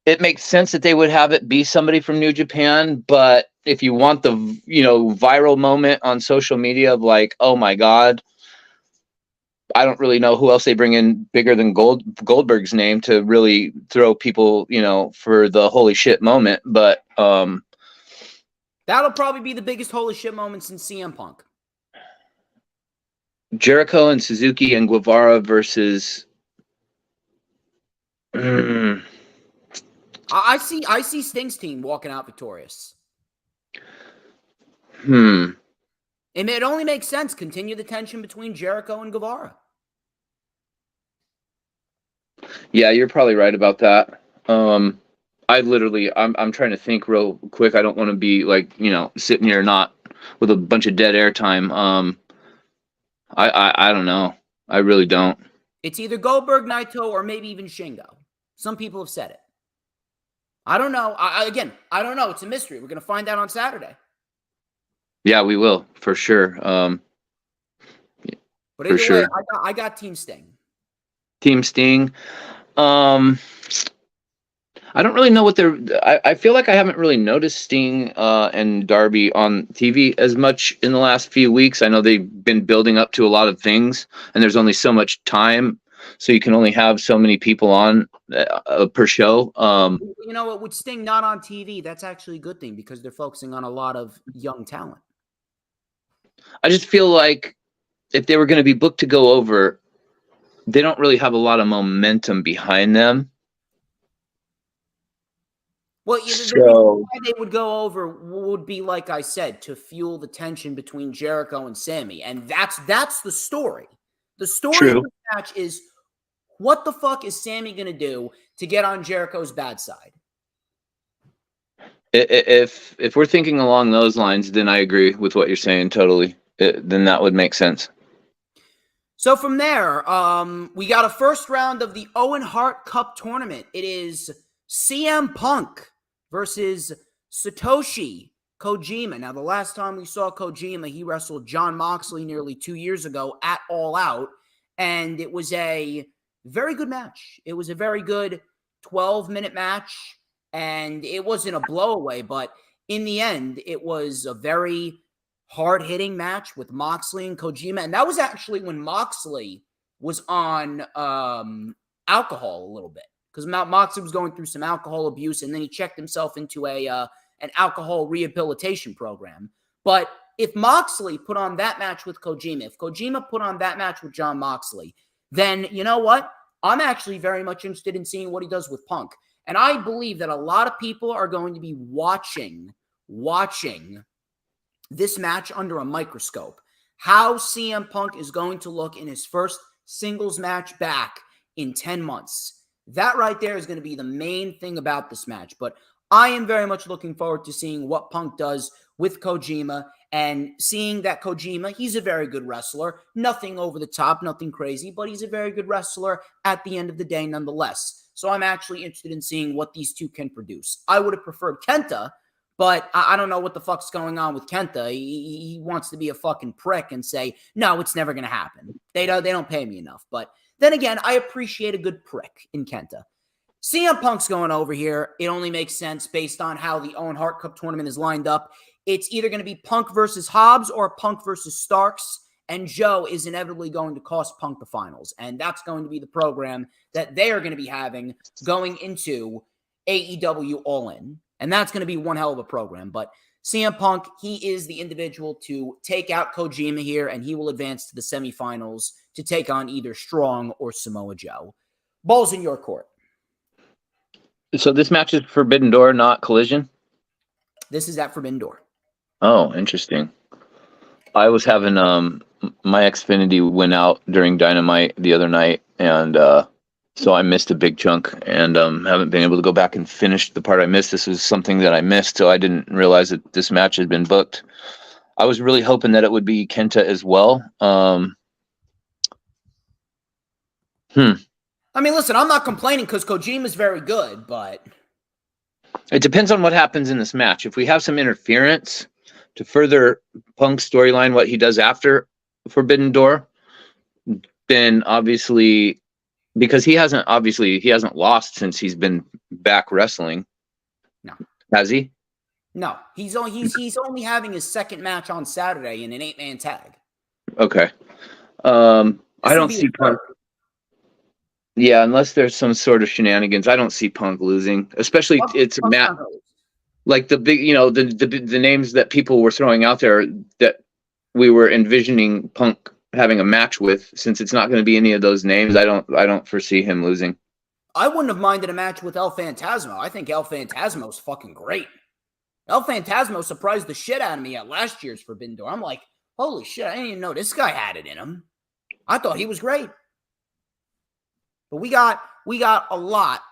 Speaker 3: it makes sense that they would have it be somebody from New Japan, but if you want the, viral moment on social media of like, oh my God, I don't really know who else they bring in bigger than Goldberg's name to really throw people, for the holy shit moment. But
Speaker 2: that'll probably be the biggest holy shit moment since CM Punk.
Speaker 3: Jericho and Suzuki and Guevara versus
Speaker 2: I see Sting's team walking out victorious.
Speaker 3: Hmm.
Speaker 2: And it only makes sense. Continue the tension between Jericho and Guevara.
Speaker 3: Yeah, you're probably right about that. I'm trying to think real quick. I don't want to be like, sitting here not with a bunch of dead air time. I don't know. I really don't.
Speaker 2: It's either Goldberg, Naito, or maybe even Shingo. Some people have said it. I don't know. I don't know. It's a mystery. We're going to find out on Saturday.
Speaker 3: Yeah, we will for sure.
Speaker 2: But either way, I got Team Sting.
Speaker 3: Team Sting. I don't really know what they're. I feel like I haven't really noticed Sting and Darby on TV as much in the last few weeks. I know they've been building up to a lot of things, and there's only so much time, so you can only have so many people on per show.
Speaker 2: You know what? With Sting not on TV, that's actually a good thing because they're focusing on a lot of young talent.
Speaker 3: I just feel like if they were going to be booked to go over, they don't really have a lot of momentum behind them.
Speaker 2: Well, the reason why they would go over would be, like I said, to fuel the tension between Jericho and Sammy. And that's the story. The story of the match is, what the fuck is Sammy going to do to get on Jericho's bad side?
Speaker 3: If we're thinking along those lines, then I agree with what you're saying totally. Then that would make sense.
Speaker 2: So from there, we got a first round of the Owen Hart Cup tournament. It is CM Punk versus Satoshi Kojima. Now, the last time we saw Kojima, he wrestled Jon Moxley nearly 2 years ago at All Out, and it was a very good match. It was a very good 12-minute match, and it wasn't a blowaway, but in the end, it was a very hard-hitting match with Moxley and Kojima, and that was actually when Moxley was on alcohol a little bit, because Moxley was going through some alcohol abuse, and then he checked himself into an alcohol rehabilitation program. But if Moxley put on that match with Kojima, if Kojima put on that match with Jon Moxley, then you know what? I'm actually very much interested in seeing what he does with Punk. And I believe that a lot of people are going to be watching this match under a microscope. How CM Punk is going to look in his first singles match back in 10 months. That right there is going to be the main thing about this match. But I am very much looking forward to seeing what Punk does with Kojima and seeing that Kojima, he's a very good wrestler. Nothing over the top, nothing crazy, but he's a very good wrestler at the end of the day nonetheless. So I'm actually interested in seeing what these two can produce. I would have preferred Kenta, but I don't know what the fuck's going on with Kenta. He wants to be a fucking prick and say, no, it's never going to happen. They don't pay me enough. But then again, I appreciate a good prick in Kenta. CM Punk's going over here. It only makes sense based on how the Owen Hart Cup tournament is lined up. It's either going to be Punk versus Hobbs or Punk versus Starks. And Joe is inevitably going to cost Punk the finals. And that's going to be the program that they are going to be having going into AEW All In. And that's going to be one hell of a program. But CM Punk, he is the individual to take out Kojima here, and he will advance to the semifinals to take on either Strong or Samoa Joe. Ball's in your court.
Speaker 3: So this match is Forbidden Door, not Collision?
Speaker 2: This is at Forbidden Door.
Speaker 3: Oh, interesting. I was having my Xfinity went out during Dynamite the other night, and so I missed a big chunk, and haven't been able to go back and finish the part I missed. This was something that I missed, so I didn't realize that this match had been booked. I was really hoping that it would be Kenta as well.
Speaker 2: I mean, listen, I'm not complaining because Kojima's very good, but
Speaker 3: it depends on what happens in this match. If we have some interference to further Punk's storyline, what he does after Forbidden Door, then obviously, because he hasn't lost since he's been back wrestling.
Speaker 2: No.
Speaker 3: Has he?
Speaker 2: No. He's only having his second match on Saturday in an 8-man tag.
Speaker 3: Okay. I don't see Punk. Yeah, unless there's some sort of shenanigans, I don't see Punk losing. Especially it's a match like the big, the names that people were throwing out there that we were envisioning Punk having a match with. Since it's not going to be any of those names, I don't foresee him losing.
Speaker 2: I wouldn't have minded a match with El Phantasmo. I think El Phantasmo is fucking great. El Phantasmo surprised the shit out of me at last year's Forbidden Door. I'm like, holy shit, I didn't even know this guy had it in him. I thought he was great. But we got a lot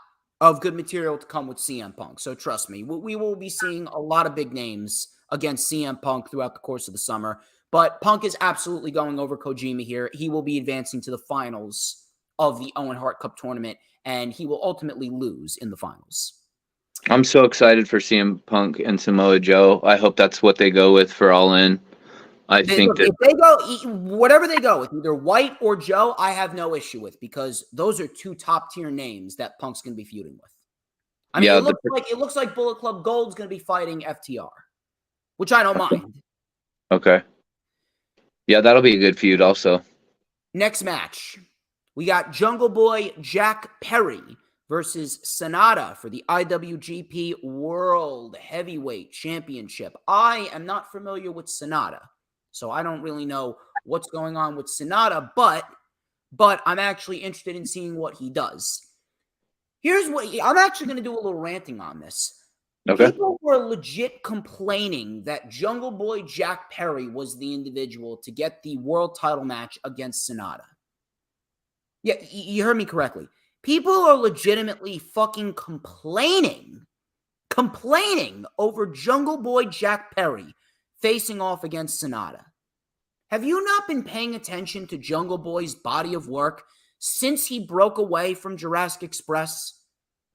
Speaker 2: of good material to come with CM Punk. So trust me, we will be seeing a lot of big names against CM Punk throughout the course of the summer. But Punk is absolutely going over Kojima here. He will be advancing to the finals of the Owen Hart Cup tournament, and he will ultimately lose in the finals.
Speaker 3: I'm so excited for CM Punk and Samoa Joe. I hope that's what they go with for All In. If they
Speaker 2: go, whatever they go with, either White or Joe, I have no issue with, because those are two top tier names that Punk's going to be feuding with. I mean, it looks like Bullet Club Gold's going to be fighting FTR, which I don't mind.
Speaker 3: Okay. Yeah, that'll be a good feud also.
Speaker 2: Next match, we got Jungle Boy Jack Perry versus Sonata for the IWGP World Heavyweight Championship. I am not familiar with Sonata, so I don't really know what's going on with Sonata, but I'm actually interested in seeing what he does. Here's what I'm actually going to do a little ranting on this. Okay. People were legit complaining that Jungle Boy Jack Perry was the individual to get the world title match against Sonata. Yeah, you heard me correctly. People are legitimately fucking complaining over Jungle Boy Jack Perry facing off against Sonata. Have you not been paying attention to Jungle Boy's body of work since he broke away from Jurassic Express?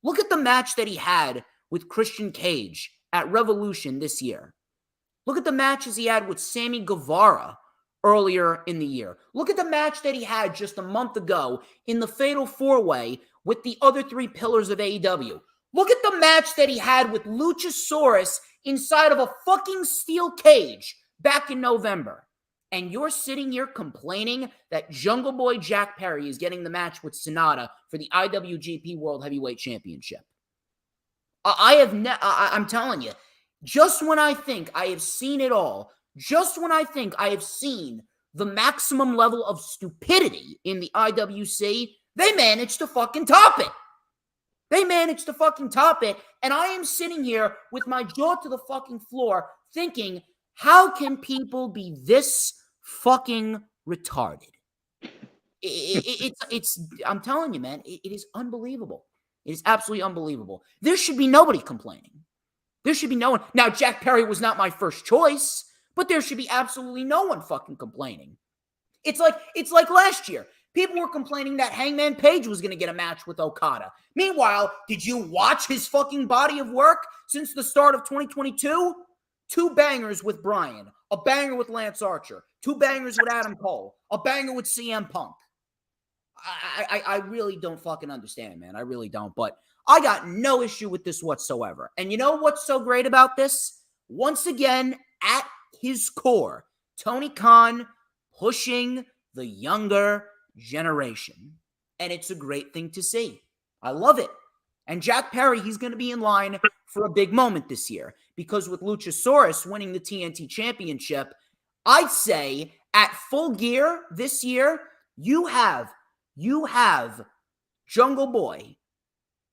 Speaker 2: Look at the match that he had with Christian Cage at Revolution this year. Look at the matches he had with Sammy Guevara earlier in the year. Look at the match that he had just a month ago in the Fatal 4-Way with the other three pillars of AEW. Look at the match that he had with Luchasaurus inside of a fucking steel cage back in November. And you're sitting here complaining that Jungle Boy Jack Perry is getting the match with Sonata for the IWGP World Heavyweight Championship. I'm telling you, just when I think I have seen it all, just when I think I have seen the maximum level of stupidity in the IWC, they managed to fucking top it. And I am sitting here with my jaw to the fucking floor thinking, how can people be this fucking retarded? I'm telling you, man, it is unbelievable. It is absolutely unbelievable. There should be nobody complaining. There should be no one. Now, Jack Perry was not my first choice, but there should be absolutely no one fucking complaining. It's like last year. People were complaining that Hangman Page was going to get a match with Okada. Meanwhile, did you watch his fucking body of work since the start of 2022? 2 bangers with Bryan, a banger with Lance Archer, 2 bangers with Adam Cole, a banger with CM Punk. I really don't fucking understand, man. I really don't. But I got no issue with this whatsoever. And you know what's so great about this? Once again, at his core, Tony Khan pushing the younger generation. And it's a great thing to see. I love it. And Jack Perry, he's going to be in line for a big moment this year. Because with Luchasaurus winning the TNT Championship, I'd say at Full Gear this year, you have Jungle Boy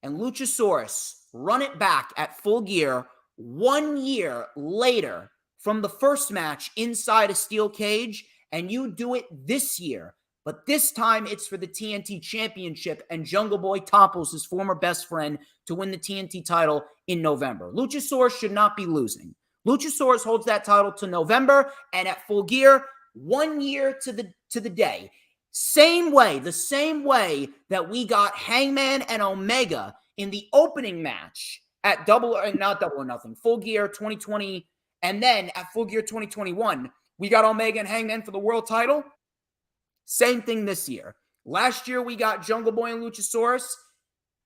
Speaker 2: and Luchasaurus run it back at Full Gear 1 year later from the first match inside a steel cage, and you do it this year. But this time it's for the TNT Championship, and Jungle Boy topples his former best friend to win the TNT title in November. Luchasaurus should not be losing. Luchasaurus holds that title to November, and at Full Gear, 1 year to the day. The same way that we got Hangman and Omega in the opening match at Full Gear 2020, and then at Full Gear 2021, we got Omega and Hangman for the world title. Same thing this year. Last year, we got Jungle Boy and Luchasaurus.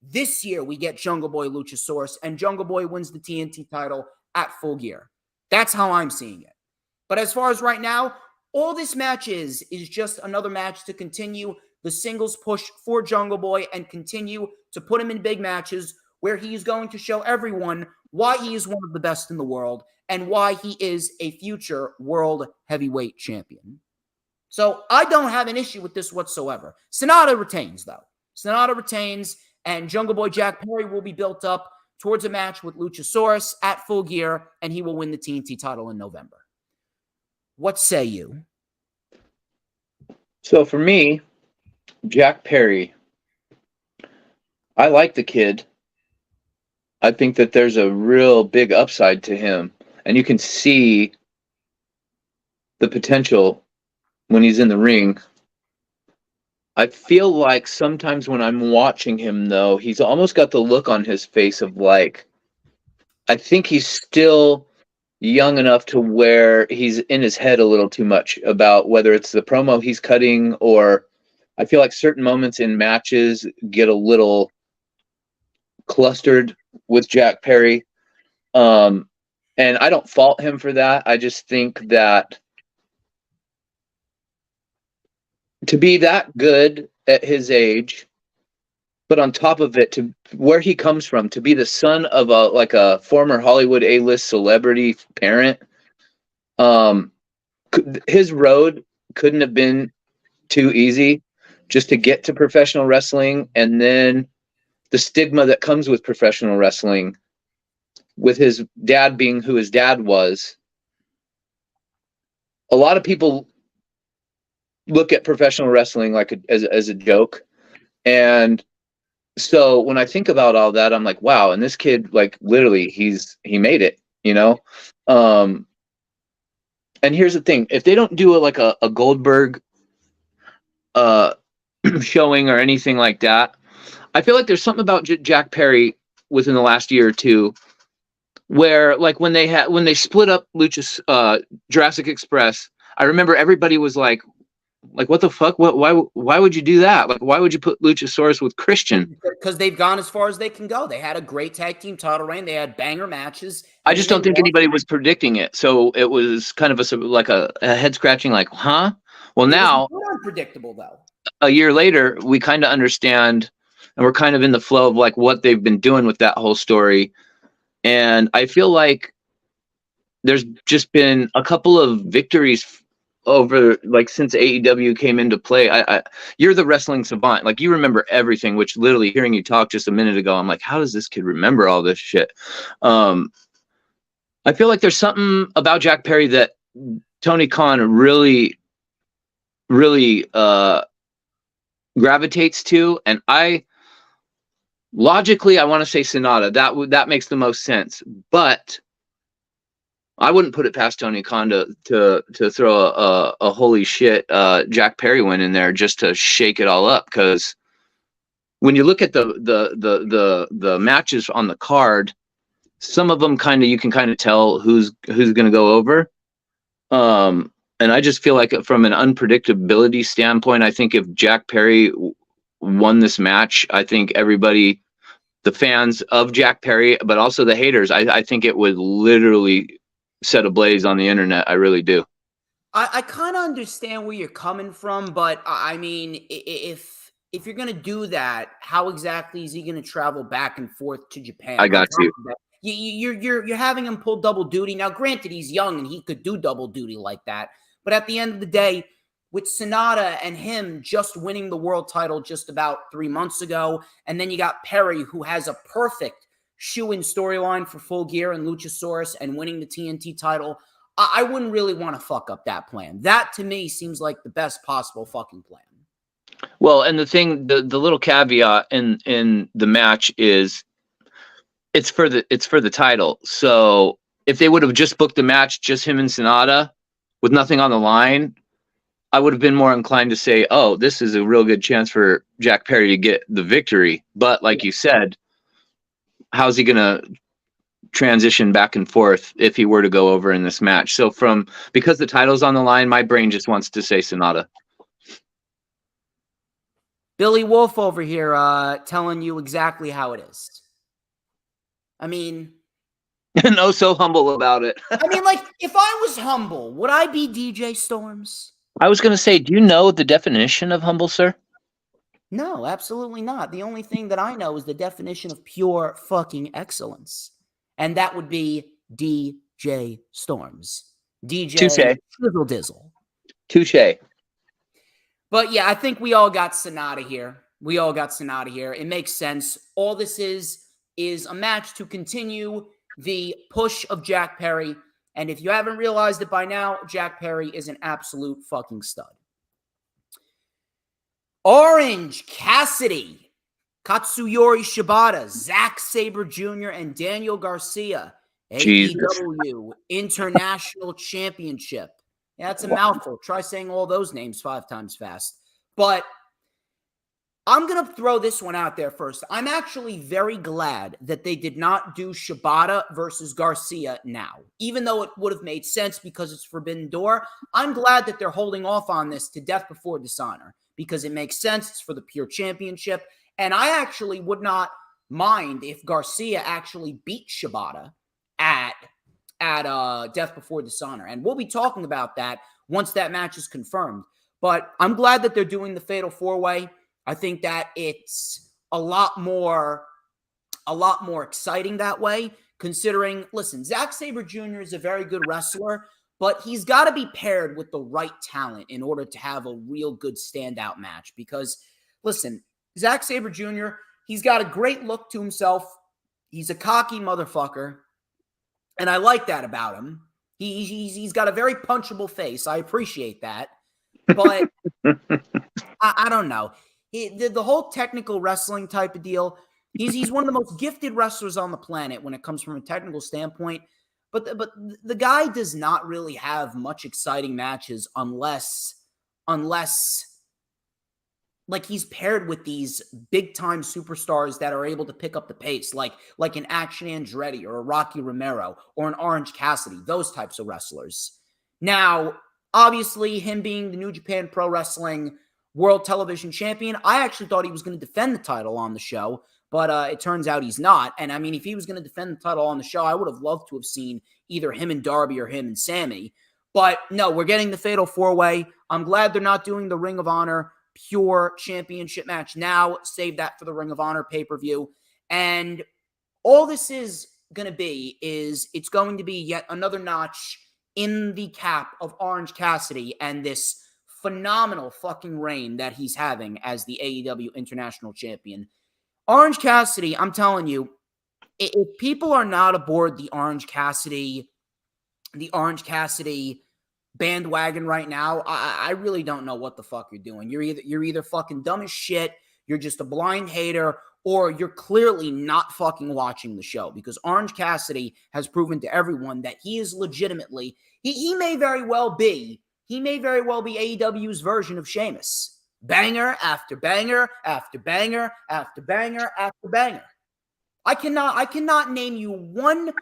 Speaker 2: This year, we get Jungle Boy, Luchasaurus, and Jungle Boy wins the TNT title at Full Gear. That's how I'm seeing it. But as far as right now, all this match is just another match to continue the singles push for Jungle Boy and continue to put him in big matches where he's going to show everyone why he is one of the best in the world and why he is a future world heavyweight champion. So I don't have an issue with this whatsoever. Sonata retains, though. Sonata retains, And Jungle Boy Jack Perry will be built up towards a match with Luchasaurus at Full Gear, and he will win the TNT title in November. What say you?
Speaker 3: So for me, Jack Perry, I like the kid. I think that there's a real big upside to him, and you can see the potential when he's in the ring. I feel like sometimes when I'm watching him, though, he's almost got the look on his face of like, I think he's still young enough to where he's in his head a little too much about whether it's the promo he's cutting, or I feel like certain moments in matches get a little clustered with Jack Perry. And I don't fault him for that. I just think that to be that good at his age, but on top of it, to where he comes from, to be the son of a former Hollywood A-list celebrity parent, his road couldn't have been too easy just to get to professional wrestling. And then the stigma that comes with professional wrestling, with his dad being who his dad was, a lot of people look at professional wrestling like as a joke. And so when I think about all that, I'm like, wow. And this kid, like, literally he made it, you know? And here's the thing, if they don't do a Goldberg showing or anything like that, I feel like there's something about Jack Perry within the last year or two where, like, when they split up Jurassic Express, I remember everybody was like, what the fuck? Why would you do that? Like, why would you put Luchasaurus with Christian?
Speaker 2: Because they've gone as far as they can go. They had a great tag team title reign. They had banger matches.
Speaker 3: I just don't think anybody was predicting it. So it was kind of a head scratching, like, huh? Well, now,
Speaker 2: unpredictable though.
Speaker 3: A year later, we kind of understand, and we're kind of in the flow of like what they've been doing with that whole story. And I feel like there's just been a couple of victories over, like, since AEW came into play. You're the wrestling savant. Like, you remember everything, which literally hearing you talk just a minute ago, I'm like, how does this kid remember all this shit? I feel like there's something about Jack Perry that Tony Khan really, really gravitates to. And logically, I want to say Sonata. That makes the most sense. But I wouldn't put it past Tony Khan to throw a holy shit Jack Perry win in there just to shake it all up. Because when you look at the matches on the card, some of them you can kind of tell who's going to go over. And I just feel like from an unpredictability standpoint, I think if Jack Perry won this match, I think everybody, the fans of Jack Perry, but also the haters, I think it would literally set ablaze on the internet. I really do.
Speaker 2: I kind of understand where you're coming from, but I mean, if you're gonna do that, how exactly is he gonna travel back and forth to Japan?
Speaker 3: I got you.
Speaker 2: You're having him pull double duty. Now, granted, he's young and he could do double duty like that, but at the end of the day, with Sonata and him just winning the world title just about 3 months ago, and then you got Perry, who has a perfect shoe-in storyline for Full Gear and Luchasaurus and winning the TNT title, I wouldn't really want to fuck up that plan. That, to me, seems like the best possible fucking plan.
Speaker 3: Well, and the little caveat in the match is it's for the title. So if they would have just booked the match, just him and Sonata with nothing on the line, I would have been more inclined to say, oh, this is a real good chance for Jack Perry to get the victory. But like you said, how's he going to transition back and forth if he were to go over in this match? So because the title's on the line, my brain just wants to say Sonata.
Speaker 2: Billy Wolf over here telling you exactly how it is. I mean...
Speaker 3: And oh, so humble about it.
Speaker 2: I mean, like, if I was humble, would I be DJ Storms?
Speaker 3: I was going to say, do you know the definition of humble, sir?
Speaker 2: No, absolutely not. The only thing that I know is the definition of pure fucking excellence. And that would be DJ Storms. DJ Shizzle Dizzle.
Speaker 3: Touche.
Speaker 2: But yeah, I think we all got Sonata here. We all got sent out of here. It makes sense. All this is a match to continue the push of Jack Perry. And if you haven't realized it by now, Jack Perry is an absolute fucking stud. Orange Cassidy, Katsuyori Shibata, Zack Sabre Jr., and Daniel Garcia, AEW International Championship. Yeah, that's a mouthful. Try saying all those names 5 times fast. But I'm going to throw this one out there first. I'm actually very glad that they did not do Shibata versus Garcia now. Even though it would have made sense because it's Forbidden Door, I'm glad that they're holding off on this to Death Before Dishonor because it makes sense. It's for the pure championship. And I actually would not mind if Garcia actually beat Shibata at Death Before Dishonor. And we'll be talking about that once that match is confirmed. But I'm glad that they're doing the Fatal 4-Way. I think that it's a lot more exciting that way, considering, listen, Zack Sabre Jr. is a very good wrestler, but he's got to be paired with the right talent in order to have a real good standout match. Because, listen, Zack Sabre Jr., he's got a great look to himself. He's a cocky motherfucker, and I like that about him. He's got a very punchable face. I appreciate that, but I don't know. The whole technical wrestling type of deal, he's one of the most gifted wrestlers on the planet when it comes from a technical standpoint. But the guy does not really have much exciting matches unless like he's paired with these big time superstars that are able to pick up the pace, like an Action Andretti or a Rocky Romero or an Orange Cassidy, those types of wrestlers. Now, obviously, him being the New Japan Pro Wrestling World Television Champion, I actually thought he was going to defend the title on the show, but it turns out he's not. And I mean, if he was going to defend the title on the show, I would have loved to have seen either him and Darby or him and Sammy. But no, we're getting the Fatal 4-Way. I'm glad they're not doing the Ring of Honor pure championship match now. Save that for the Ring of Honor pay-per-view. And all this is going to be is it's going to be yet another notch in the cap of Orange Cassidy and this phenomenal fucking reign that he's having as the AEW International Champion. Orange Cassidy, I'm telling you, if people are not aboard the Orange Cassidy bandwagon right now, I really don't know what the fuck you're doing. You're either fucking dumb as shit, you're just a blind hater, or you're clearly not fucking watching the show, because Orange Cassidy has proven to everyone that he is legitimately, he may very well be AEW's version of Sheamus. Banger after banger after banger after banger after banger. I cannot name you one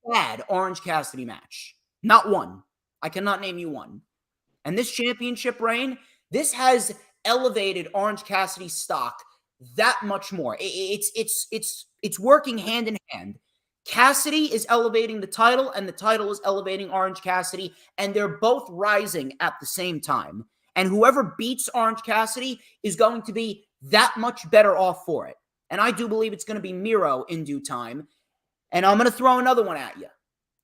Speaker 2: bad Orange Cassidy match. Not one. I cannot name you one. And this championship reign, this has elevated Orange Cassidy's stock that much more. It's working hand in hand. Cassidy is elevating the title, and the title is elevating Orange Cassidy, and they're both rising at the same time. And whoever beats Orange Cassidy is going to be that much better off for it. And I do believe it's going to be Miro in due time. And I'm going to throw another one at you.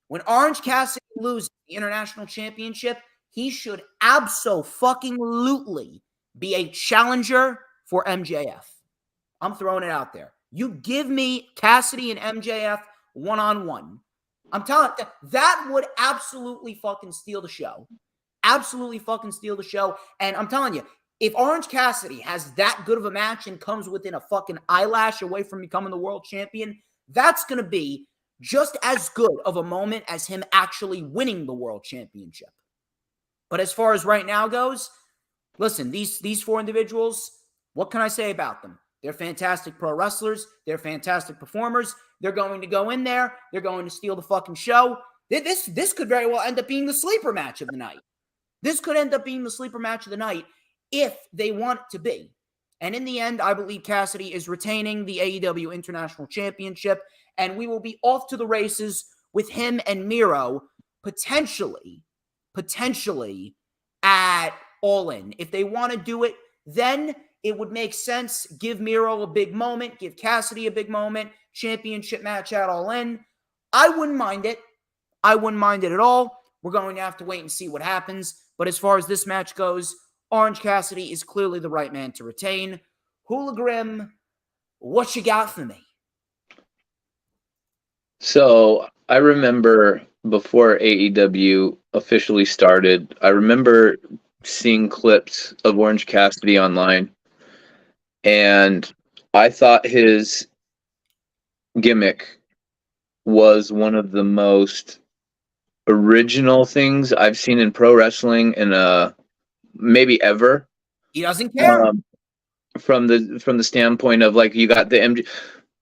Speaker 2: When Orange Cassidy loses the International Championship, he should abso-fucking-lutely be a challenger for MJF. I'm throwing it out there. You give me Cassidy and MJF one-on-one. I'm telling you, that would absolutely fucking steal the show. Absolutely fucking steal the show. And I'm telling you, if Orange Cassidy has that good of a match and comes within a fucking eyelash away from becoming the world champion, that's going to be just as good of a moment as him actually winning the world championship. But as far as right now goes, listen, these 4 individuals, what can I say about them? They're fantastic pro wrestlers. They're fantastic performers. They're going to go in there. They're going to steal the fucking show. This could very well end up being the sleeper match of the night. This could end up being the sleeper match of the night if they want it to be. And in the end, I believe Cassidy is retaining the AEW International Championship, and we will be off to the races with him and Miro potentially at All In. If they want to do it, then it would make sense. Give Miro a big moment. Give Cassidy a big moment. Championship match at All In. I wouldn't mind it. I wouldn't mind it at all. We're going to have to wait and see what happens. But as far as this match goes, Orange Cassidy is clearly the right man to retain. HooliGrim, what you got for me?
Speaker 3: So I remember before AEW officially started, I remember seeing clips of Orange Cassidy online, and I thought his gimmick was one of the most original things I've seen in pro wrestling in maybe ever.
Speaker 2: He doesn't care.
Speaker 3: From the standpoint of like you got the MJ,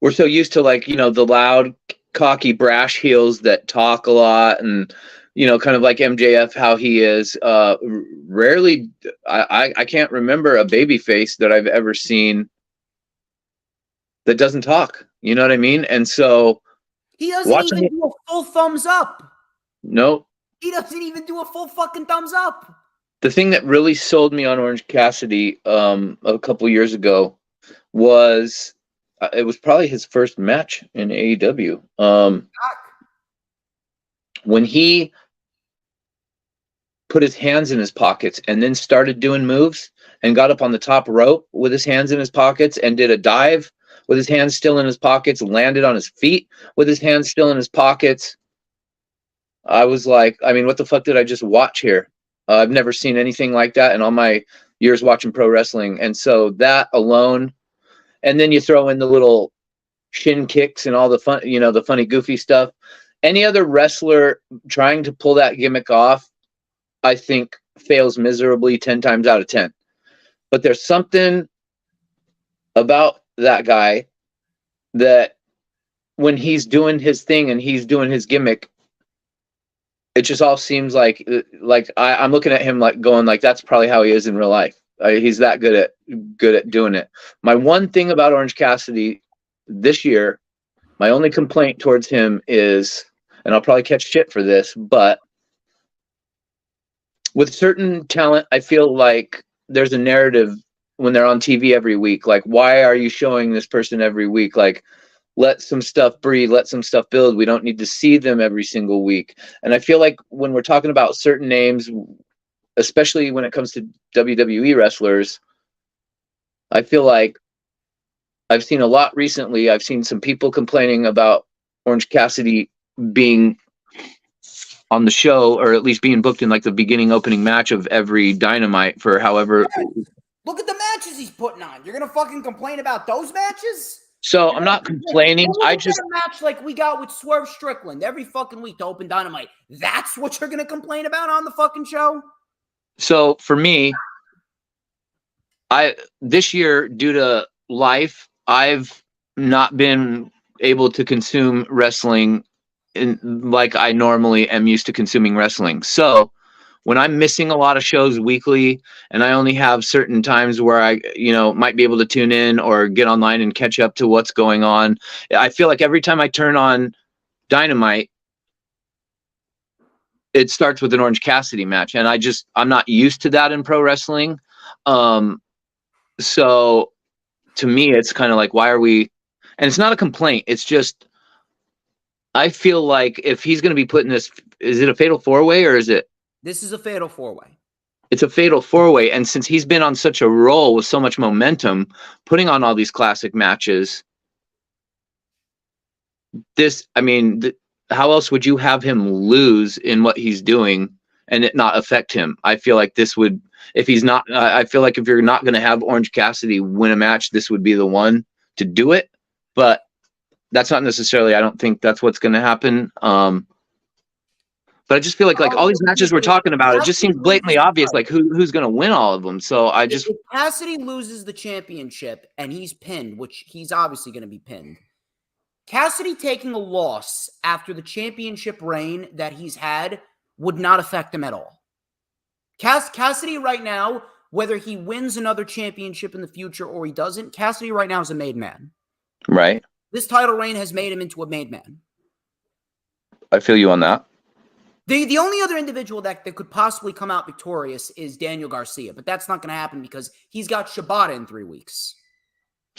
Speaker 3: we're so used to like the loud, cocky, brash heels that talk a lot and kind of like MJF how he is. Rarely, I can't remember a baby face that I've ever seen that doesn't talk. You know what I mean? And so
Speaker 2: he doesn't even do a full thumbs up.
Speaker 3: No.
Speaker 2: He doesn't even do a full fucking thumbs up.
Speaker 3: The thing that really sold me on Orange Cassidy a couple years ago was it was probably his first match in AEW. When he put his hands in his pockets and then started doing moves and got up on the top rope with his hands in his pockets and did a dive with his hands still in his pockets, landed on his feet with his hands still in his pockets. I was like, I mean, what the fuck did I just watch here? I've never seen anything like that in all my years watching pro wrestling. And so that alone, and then you throw in the little shin kicks and all the fun, the funny, goofy stuff. Any other wrestler trying to pull that gimmick off, I think fails miserably 10 times out of 10. But there's something about that guy that when he's doing his thing and he's doing his gimmick, it just all seems like I'm looking at him like going like that's probably how he is in real life. He's that good at doing it. My one thing about Orange Cassidy this year, my only complaint towards him is, and I'll probably catch shit for this, but with certain talent, I feel like there's a narrative when they're on TV every week. Like, why are you showing this person every week? Like, let some stuff breathe, let some stuff build. We don't need to see them every single week. And I feel like when we're talking about certain names, especially when it comes to WWE wrestlers, I feel like I've seen a lot recently. I've seen some people complaining about Orange Cassidy being on the show, or at least being booked in like the beginning opening match of every Dynamite for however.
Speaker 2: Look at the matches he's putting on. You're gonna fucking complain about those matches?
Speaker 3: So I'm not complaining. I just
Speaker 2: a match like we got with Swerve Strickland every fucking week to open Dynamite. That's what you're gonna complain about on the fucking show?
Speaker 3: So for me, this year due to life, I've not been able to consume wrestling like I normally am used to consuming wrestling. So when I'm missing a lot of shows weekly and I only have certain times where I, might be able to tune in or get online and catch up to what's going on, I feel like every time I turn on Dynamite, it starts with an Orange Cassidy match. And I'm not used to that in pro wrestling. So to me, it's kind of like, why are we, and it's not a complaint. It's just, I feel like if he's going to be putting this, is it a fatal 4-way or is it?
Speaker 2: This is a fatal 4-way.
Speaker 3: It's a fatal 4-way. And since he's been on such a roll with so much momentum, putting on all these classic matches, how else would you have him lose in what he's doing and it not affect him? I feel like this would, if he's not, I feel like if you're not going to have Orange Cassidy win a match, this would be the one to do it. But that's not necessarily, I don't think that's what's going to happen. But I just feel like all these matches we're talking about, it just seems blatantly obvious, like who's going to win all of them. So if
Speaker 2: Cassidy loses the championship and he's pinned, which he's obviously going to be pinned, Cassidy taking a loss after the championship reign that he's had would not affect him at all. Cassidy right now, whether he wins another championship in the future or he doesn't, Cassidy right now is a made man.
Speaker 3: Right.
Speaker 2: This title reign has made him into a made man.
Speaker 3: I feel you on that.
Speaker 2: The only other individual that could possibly come out victorious is Daniel Garcia, but that's not going to happen because he's got Shibata in 3 weeks.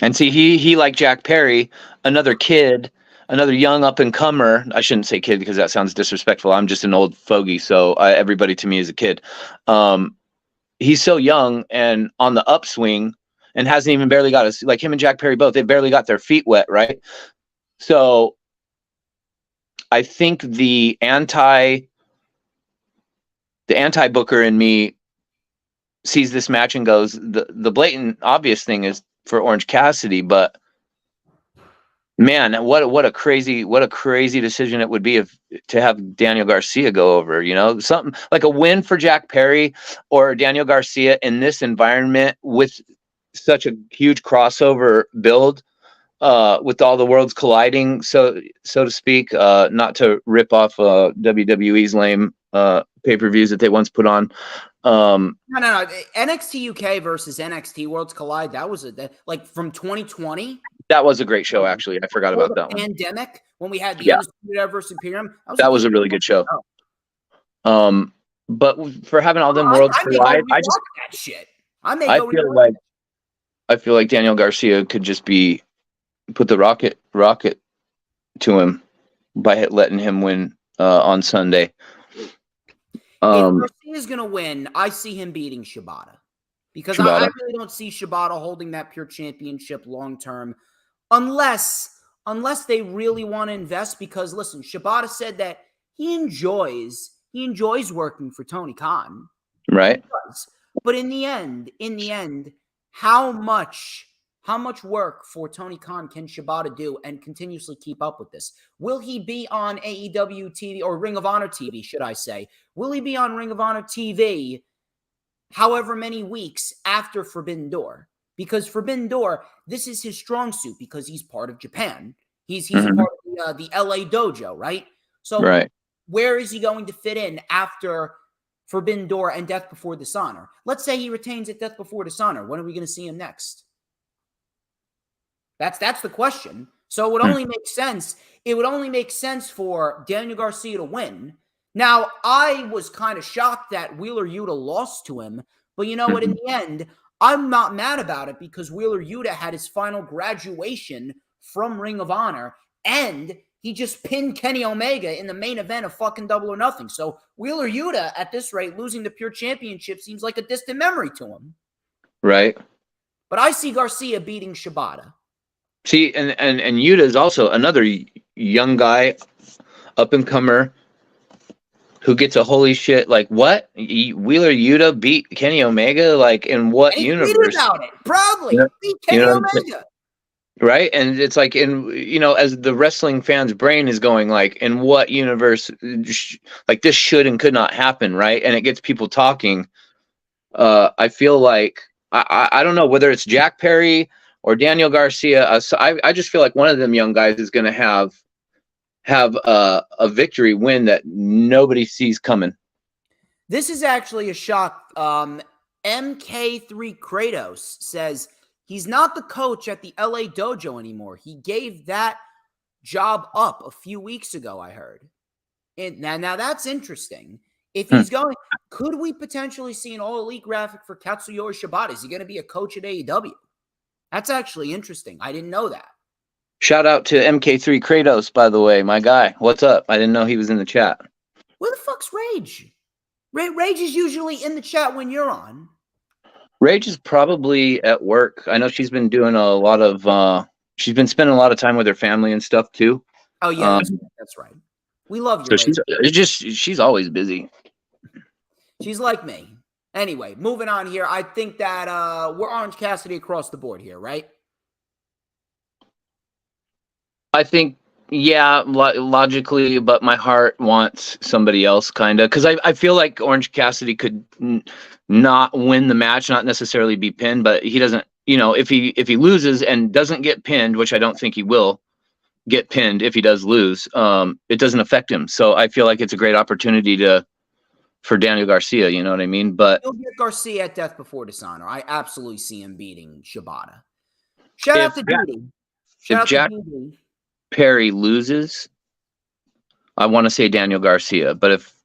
Speaker 3: And see, he like Jack Perry, another kid, another young up-and-comer. I shouldn't say kid because that sounds disrespectful. I'm just an old fogey, so everybody to me is a kid. He's so young and on the upswing, and hasn't even barely got like him and Jack Perry both. They barely got their feet wet, right? So I think the anti booker in me sees this match and goes, the blatant obvious thing is for Orange Cassidy, but man, what a crazy decision it would be to have Daniel Garcia go over, something like a win for Jack Perry or Daniel Garcia in this environment with such a huge crossover build, with all the worlds colliding, so to speak, not to rip off WWE's lame pay-per-views that they once put on.
Speaker 2: No. NXT UK versus NXT Worlds Collide. That was like from 2020.
Speaker 3: That was a great show, actually. I forgot about that one.
Speaker 2: Pandemic, when we had the Undisputed Era versus Imperium.
Speaker 3: That was a really good show. But for having all them worlds collide, I feel like Daniel Garcia could just put the rocket to him by letting him win on Sunday.
Speaker 2: If Garcia's going to win, I see him beating Shibata. Because I really don't see Shibata holding that pure championship long term unless they really want to invest. Because listen, Shibata said that he enjoys working for Tony Khan.
Speaker 3: Right.
Speaker 2: But in the end, how much work for Tony Khan can Shibata do and continuously keep up with this? Will he be on AEW TV or Ring of Honor TV, should I say? Will he be on Ring of Honor TV however many weeks after Forbidden Door? Because Forbidden Door, this is his strong suit because he's part of Japan. He's part of the LA dojo, right? So where is he going to fit in after Forbidden Door and Death Before Dishonor? Let's say he retains at Death Before Dishonor. When are we going to see him next? That's the question. So it would only make sense. It would only make sense for Daniel Garcia to win. Now, I was kind of shocked that Wheeler Yuta lost to him, but you know what? In the end, I'm not mad about it because Wheeler Yuta had his final graduation from Ring of Honor, and he just pinned Kenny Omega in the main event of fucking Double or Nothing. So Wheeler Yuta, at this rate, losing the Pure Championship seems like a distant memory to him.
Speaker 3: Right.
Speaker 2: But I see Garcia beating Shibata.
Speaker 3: See, and Yuta is also another young guy, up-and-comer, who gets a holy shit, like, what? Wheeler Yuta beat Kenny Omega? Like, in what universe?
Speaker 2: About it. Probably. Beat Kenny Omega.
Speaker 3: Right? And it's like, as the wrestling fan's brain is going, like, in what universe, like, this should and could not happen, right? And it gets people talking. I feel like, I don't know whether it's Jack Perry or Daniel Garcia. I just feel like one of them young guys is going to have a victory win that nobody sees coming.
Speaker 2: This is actually a shock. MK3 Kratos says he's not the coach at the LA dojo anymore. He gave that job up a few weeks ago, I heard. And now that's interesting. If he's going, could we potentially see an all-elite graphic for Katsuyori Shibata? Is he going to be a coach at AEW? That's actually interesting. I didn't know that.
Speaker 3: Shout out to MK3 Kratos, by the way, my guy. What's up? I didn't know he was in the chat.
Speaker 2: Where the fuck's Rage? Rage is usually in the chat when you're on.
Speaker 3: Rage is probably at work. I know she's been doing a lot of, she's been spending a lot of time with her family and stuff too.
Speaker 2: Oh yeah, that's right. We love you.
Speaker 3: So she's always busy.
Speaker 2: She's like me. Anyway, moving on here. I think that we're Orange Cassidy across the board here, right?
Speaker 3: I think, yeah, logically, but my heart wants somebody else, kind of, because I feel like Orange Cassidy could not win the match, not necessarily be pinned, but he doesn't. If he loses and doesn't get pinned, which I don't think he will get pinned if he does lose, it doesn't affect him. So I feel like it's a great opportunity for Daniel Garcia. You know what I mean? But
Speaker 2: he'll get Garcia at Death Before Dishonor. I absolutely see him beating Shibata. Shout out to Duty.
Speaker 3: If Jack Perry loses, I want to say Daniel Garcia, but if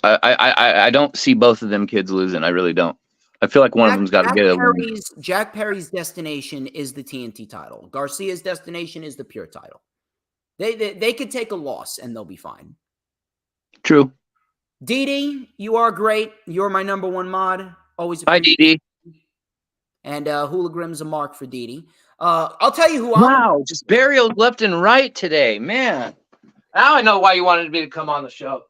Speaker 3: I don't see both of them kids losing, I really don't. I feel like one of them's got to get a win.
Speaker 2: Jack Perry's destination is the TNT title. Garcia's destination is the Pure title. They could take a loss and they'll be fine.
Speaker 3: True.
Speaker 2: Didi, you are great. You're my number one mod. Always.
Speaker 3: Hi, Didi.
Speaker 2: And HooliGrim's a mark for Didi. I'll tell you who
Speaker 3: Wow, just burials left and right today, man. Now I know why you wanted me to come on the show.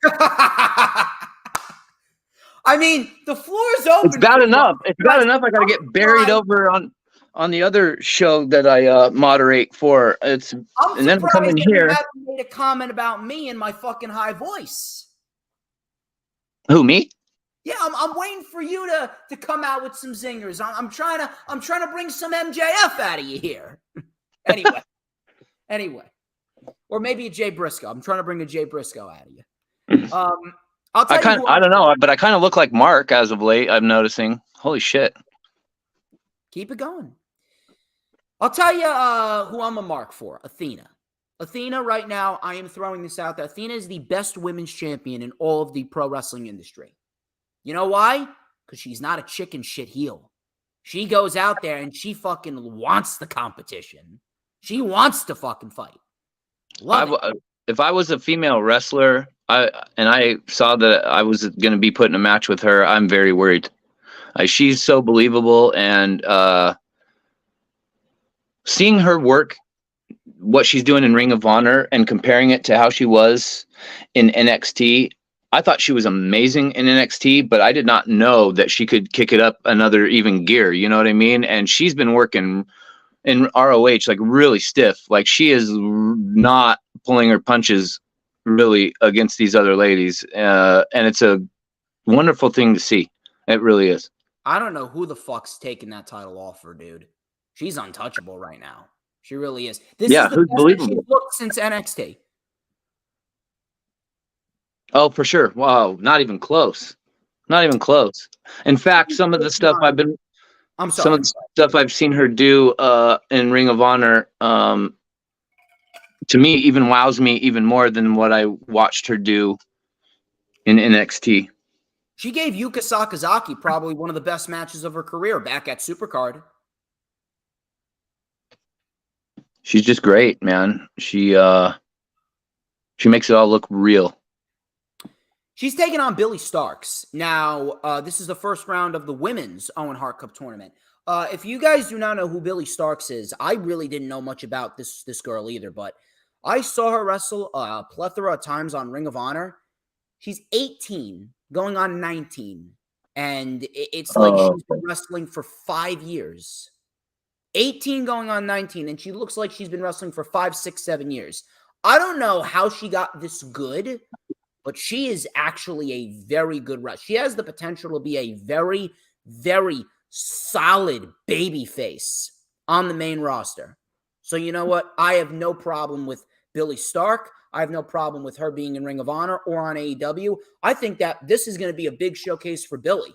Speaker 2: I mean, the floor is open.
Speaker 3: It's bad enough. It's bad enough. I got to get buried over on the other show that I moderate for. And then I'm coming here.
Speaker 2: You haven't made a comment about me and my fucking high voice.
Speaker 3: Who, me?
Speaker 2: Yeah, I'm waiting for you to come out with some zingers. I'm trying to bring some MJF out of you here. Anyway, or maybe a Jay Briscoe. I'm trying to bring a Jay Briscoe out of you. I'll tell you. I
Speaker 3: don't know, but I kind of look like Mark as of late. I'm noticing. Holy shit!
Speaker 2: Keep it going. I'll tell you who I'm a mark for. Athena. Athena, right now, I am throwing this out there. Athena is the best women's champion in all of the pro wrestling industry. You know why? Because she's not a chicken shit heel. She goes out there and she fucking wants the competition. She wants to fucking fight.
Speaker 3: If I was a female wrestler, I saw that I was going to be put in a match with her, I'm very worried. She's so believable, and seeing her work, what she's doing in Ring of Honor, and comparing it to how she was in NXT, I thought she was amazing in NXT, but I did not know that she could kick it up another even gear. You know what I mean? And she's been working in ROH like really stiff. Like she is not pulling her punches really against these other ladies. And it's a wonderful thing to see. It really is.
Speaker 2: I don't know who the fuck's taking that title off her, dude. She's untouchable right now. She really is. This is the best that she's looked since NXT.
Speaker 3: Oh, for sure. Wow. Not even close. Not even close. In fact, some of the stuff I've seen her do in Ring of Honor, to me, even wows me even more than what I watched her do in NXT.
Speaker 2: She gave Yuka Sakazaki probably one of the best matches of her career back at Supercard.
Speaker 3: She's just great, man. She makes it all look real.
Speaker 2: She's taking on Billy Starks. Now, this is the first round of the women's Owen Hart Cup tournament. If you guys do not know who Billy Starks is, I really didn't know much about this girl either, but I saw her wrestle a plethora of times on Ring of Honor. She's 18, going on 19, and it's like she's been wrestling for 5 years. 18 going on 19, and she looks like she's been wrestling for 5, 6, 7 years. I don't know how she got this good, but she is actually a very good wrestler. She has the potential to be a very, very solid baby face on the main roster. So you know what? I have no problem with Billy Stark. I have no problem with her being in Ring of Honor or on AEW. I think that this is going to be a big showcase for Billy.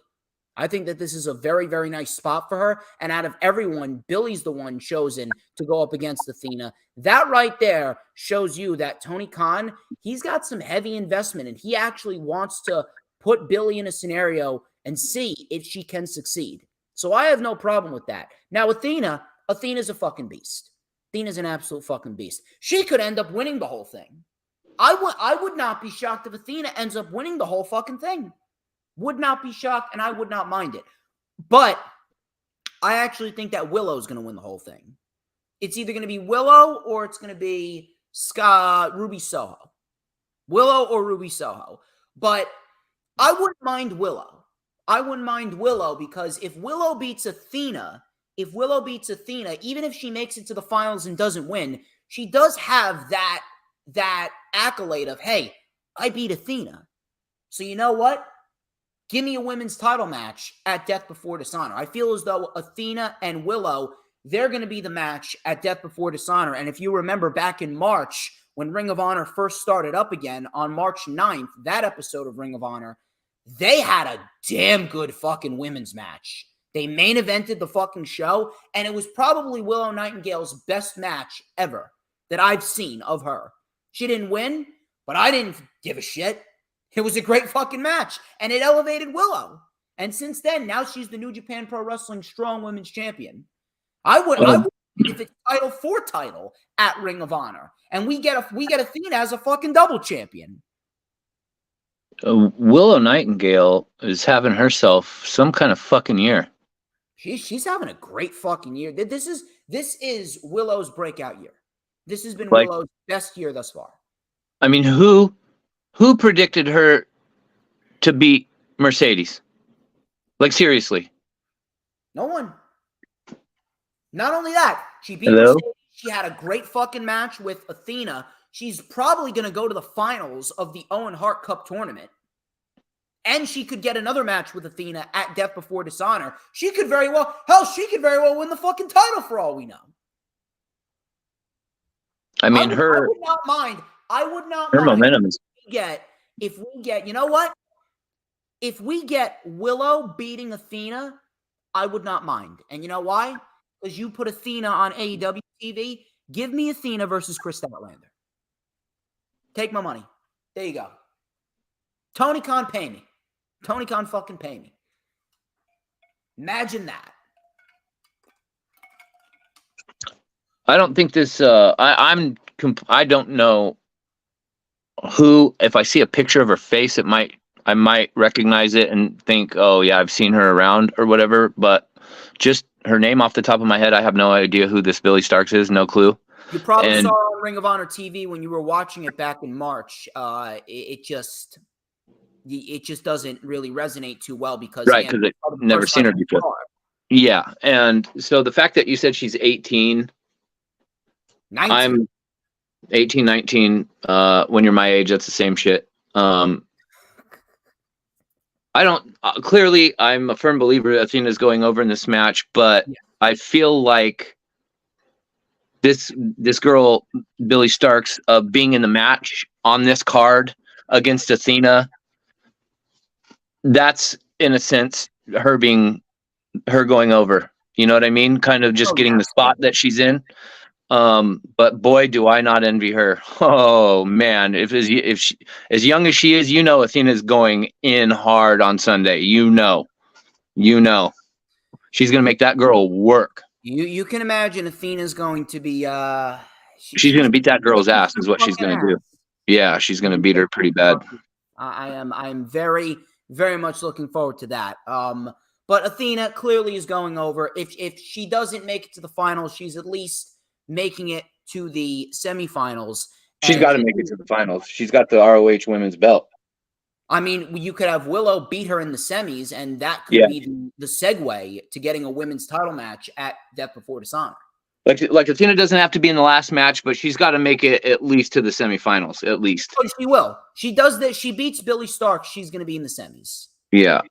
Speaker 2: I think that this is a very, very nice spot for her. And out of everyone, Billy's the one chosen to go up against Athena. That right there shows you that Tony Khan, he's got some heavy investment, and he actually wants to put Billy in a scenario and see if she can succeed. So I have no problem with that. Now, Athena's a fucking beast. Athena's an absolute fucking beast. She could end up winning the whole thing. I would not be shocked if Athena ends up winning the whole fucking thing. Would not be shocked, and I would not mind it. But I actually think that Willow's going to win the whole thing. It's either going to be Willow or it's going to be Ruby Soho. Willow or Ruby Soho. But I wouldn't mind Willow. I wouldn't mind Willow because if Willow beats Athena, even if she makes it to the finals and doesn't win, she does have that accolade of, hey, I beat Athena. So you know what? Give me a women's title match at Death Before Dishonor. I feel as though Athena and Willow, they're going to be the match at Death Before Dishonor. And if you remember back in March, when Ring of Honor first started up again on March 9th, that episode of Ring of Honor, they had a damn good fucking women's match. They main evented the fucking show, and it was probably Willow Nightingale's best match ever that I've seen of her. She didn't win, but I didn't give a shit. It was a great fucking match, and it elevated Willow. And since then, now she's the New Japan Pro Wrestling Strong Women's Champion. I would if it's title for title at Ring of Honor, and we get Athena as a fucking double champion.
Speaker 3: Willow Nightingale is having herself some kind of fucking year.
Speaker 2: She's having a great fucking year. This is Willow's breakout year. This has been
Speaker 3: Like,
Speaker 2: Willow's best year thus far.
Speaker 3: I mean, who predicted her to beat Mercedes? Like, seriously.
Speaker 2: No one. Not only that, she beat
Speaker 3: Hello?
Speaker 2: Mercedes. She had a great fucking match with Athena. She's probably going to go to the finals of the Owen Hart Cup tournament. And she could get another match with Athena at Death Before Dishonor. She could very well win the fucking title for all we know.
Speaker 3: I mean,
Speaker 2: I would not mind.
Speaker 3: Her momentum is.
Speaker 2: If we get, you know what? If we get Willow beating Athena, I would not mind. And you know why? Because you put Athena on AEW TV. Give me Athena versus Chris Statlander. Take my money. There you go. Tony Khan, pay me. Tony Khan, fucking pay me. Imagine that.
Speaker 3: I don't think this. I don't know who. If I see a picture of her face, I might recognize it and think, oh yeah, I've seen her around or whatever. But just her name off the top of my head, I have no idea who this Billy Starks is. No clue.
Speaker 2: You probably saw her on Ring of Honor TV when you were watching it back in March. It just doesn't really resonate too well because
Speaker 3: because I've never seen her before. Yeah, and so the fact that you said she's 18.
Speaker 2: 19.
Speaker 3: I'm 18, 19. When you're my age, that's the same shit. I don't. Clearly, I'm a firm believer that Athena's going over in this match, but I feel like this girl, Billy Starks, being in the match on this card against Athena, that's in a sense her going over. You know what I mean? Kind of just getting the spot that she's in. But boy, do I not envy her. Oh man, if she, as young as she is, Athena's going in hard on Sunday. You know, she's gonna make that girl work.
Speaker 2: You can imagine Athena's going to be
Speaker 3: she's gonna beat that girl's ass is what she's gonna do. Yeah, she's gonna beat her pretty bad.
Speaker 2: I'm very, very much looking forward to that. But Athena clearly is going over. If she doesn't make it to the finals, she's at least making it to the semifinals.
Speaker 3: She's got to make it to the finals. She's got the ROH women's belt.
Speaker 2: I mean, you could have Willow beat her in the semis, and that could be the segue to getting a women's title match at Death Before Dishonor.
Speaker 3: Like Athena doesn't have to be in the last match, but she's got to make it at least to the semifinals, at least.
Speaker 2: Oh, she will. She does this. She beats Billy Stark. She's going to be in the semis.
Speaker 3: Yeah.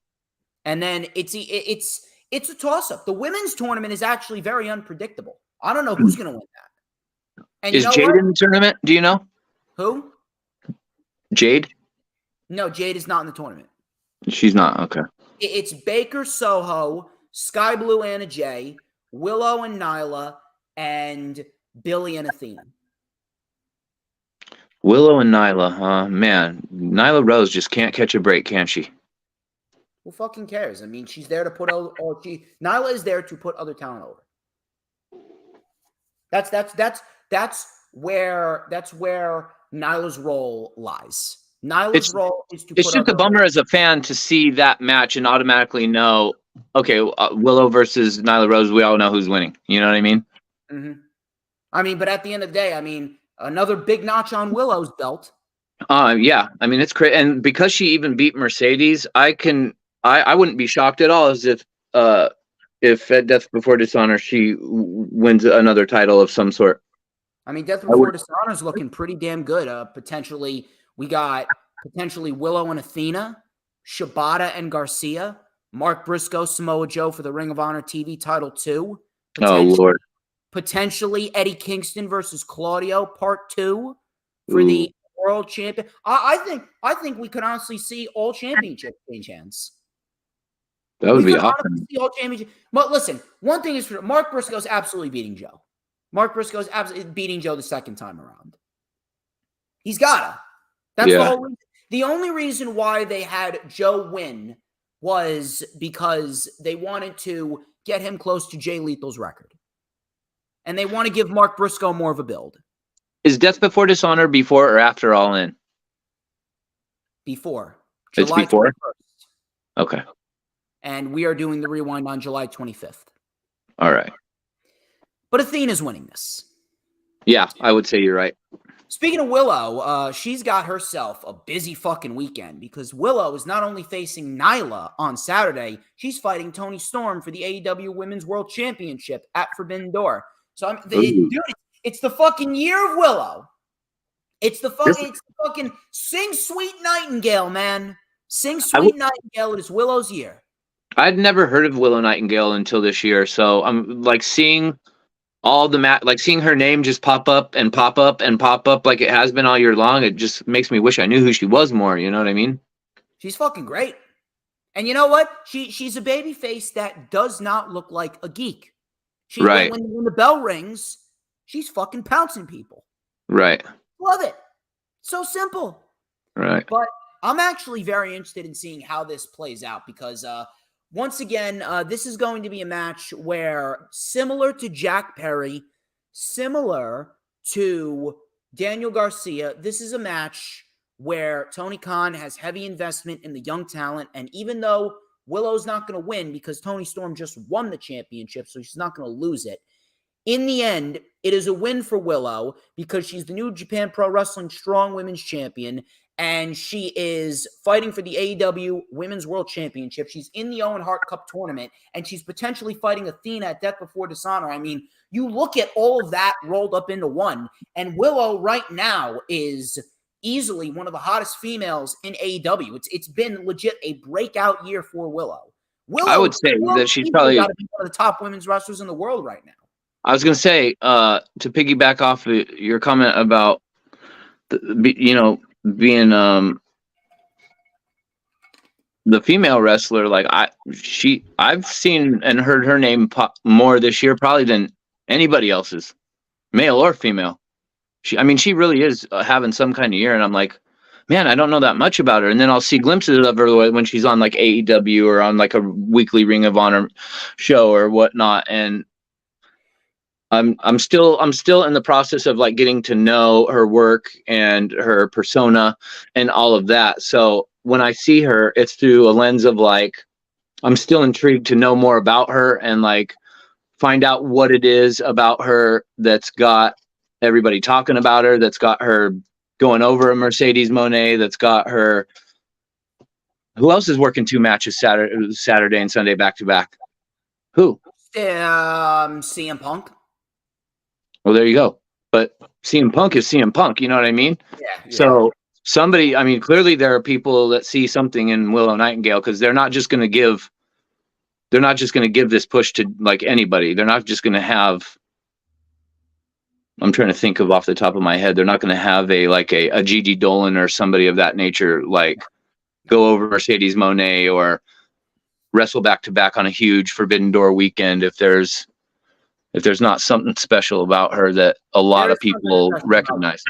Speaker 2: And then it's a toss-up. The women's tournament is actually very unpredictable. I don't know who's going to win that. And
Speaker 3: is Jade in the tournament? Do you know?
Speaker 2: Who?
Speaker 3: Jade?
Speaker 2: No, Jade is not in the tournament.
Speaker 3: She's not. Okay.
Speaker 2: It's Baker Soho, Sky Blue Anna Jay, Willow and Nyla, and Billy and Athena.
Speaker 3: Willow and Nyla, man. Nyla Rose just can't catch a break, can she?
Speaker 2: Who fucking cares? I mean, she's there to put Nyla is there to put other talent over. That's where Nyla's role lies. Nyla's role is to.
Speaker 3: It's just a bummer as a fan to see that match and automatically know, okay, Willow versus Nyla Rose. We all know who's winning. You know what I mean?
Speaker 2: Mm-hmm. I mean, but at the end of the day, I mean, another big notch on Willow's belt.
Speaker 3: Yeah. I mean, it's crazy, and because she even beat Mercedes, I wouldn't be shocked at all as if at Death Before Dishonor she wins another title of some sort.
Speaker 2: I mean, Death Before Dishonor is looking pretty damn good. We got potentially Willow and Athena, Shibata and Garcia, Mark Briscoe, Samoa Joe for the Ring of Honor TV title 2.
Speaker 3: Oh Lord.
Speaker 2: Potentially Eddie Kingston versus Claudio part 2 for the world champion. I think we could honestly see all championship change hands.
Speaker 3: That would be awesome.
Speaker 2: But listen, one thing is for Mark Briscoe's absolutely beating Joe. Mark Briscoe's absolutely beating Joe the second time around. He's gotta. That's the whole reason. The only reason why they had Joe win was because they wanted to get him close to Jay Lethal's record. And they want to give Mark Briscoe more of a build.
Speaker 3: Is Death Before Dishonor before or after All In?
Speaker 2: Before.
Speaker 3: It's
Speaker 2: July
Speaker 3: before?
Speaker 2: 21st.
Speaker 3: Okay.
Speaker 2: And we are doing the rewind on July 25th.
Speaker 3: All right.
Speaker 2: But Athena's winning this.
Speaker 3: Yeah, I would say you're right.
Speaker 2: Speaking of Willow, she's got herself a busy fucking weekend because Willow is not only facing Nyla on Saturday, she's fighting Toni Storm for the AEW Women's World Championship at Forbidden Door. So, dude, it's the fucking year of Willow. It's the fucking Sing Sweet Nightingale, man. Sing Sweet Nightingale. It is Willow's year.
Speaker 3: I'd never heard of Willow Nightingale until this year, so I'm like seeing all the like seeing her name just pop up and pop up and pop up like it has been all year long. It just makes me wish I knew who she was more. You know what I mean?
Speaker 2: She's fucking great. And you know what? She's a baby face that does not look like a geek.
Speaker 3: Right.
Speaker 2: When the bell rings, she's fucking pouncing people.
Speaker 3: Right.
Speaker 2: Love it. So simple.
Speaker 3: Right.
Speaker 2: But I'm actually very interested in seeing how this plays out because once again, this is going to be a match where, similar to Jack Perry, similar to Daniel Garcia, this is a match where Tony Khan has heavy investment in the young talent. And even though Willow's not going to win because Toni Storm just won the championship, so she's not going to lose it, in the end, it is a win for Willow because she's the New Japan Pro Wrestling Strong Women's Champion. And she is fighting for the AEW Women's World Championship. She's in the Owen Hart Cup tournament, and she's potentially fighting Athena at Death Before Dishonor. I mean, you look at all of that rolled up into one, and Willow right now is easily one of the hottest females in AEW. It's been legit a breakout year for Willow.
Speaker 3: I would say that she's probably
Speaker 2: got to be one of the top women's wrestlers in the world right now.
Speaker 3: I was going to say, to piggyback off of your comment about, being the female wrestler, like I've seen and heard her name pop more this year probably than anybody else's, male or female. She really is having some kind of year, and I'm like, man, I don't know that much about her. And then I'll see glimpses of her when she's on like AEW or on like a weekly Ring of Honor show or whatnot, and I'm still in the process of like getting to know her work and her persona and all of that. So when I see her, it's through a lens of like, I'm still intrigued to know more about her and like find out what it is about her that's got everybody talking about her, that's got her going over a Mercedes Moné, that's got her. Who else is working 2 matches Saturday and Sunday back to back? Who?
Speaker 2: CM Punk.
Speaker 3: Well, there you go. But CM Punk is CM Punk, you know what I mean?
Speaker 2: Yeah.
Speaker 3: So clearly there are people that see something in Willow Nightingale because they're not just going to give this push to like anybody. They're not just going to have, I'm trying to think of off the top of my head, they're not going to have a Gigi Dolan or somebody of that nature, like go over Mercedes Moné or wrestle back to back on a huge Forbidden Door weekend if there's not something special about her that a lot of people recognize.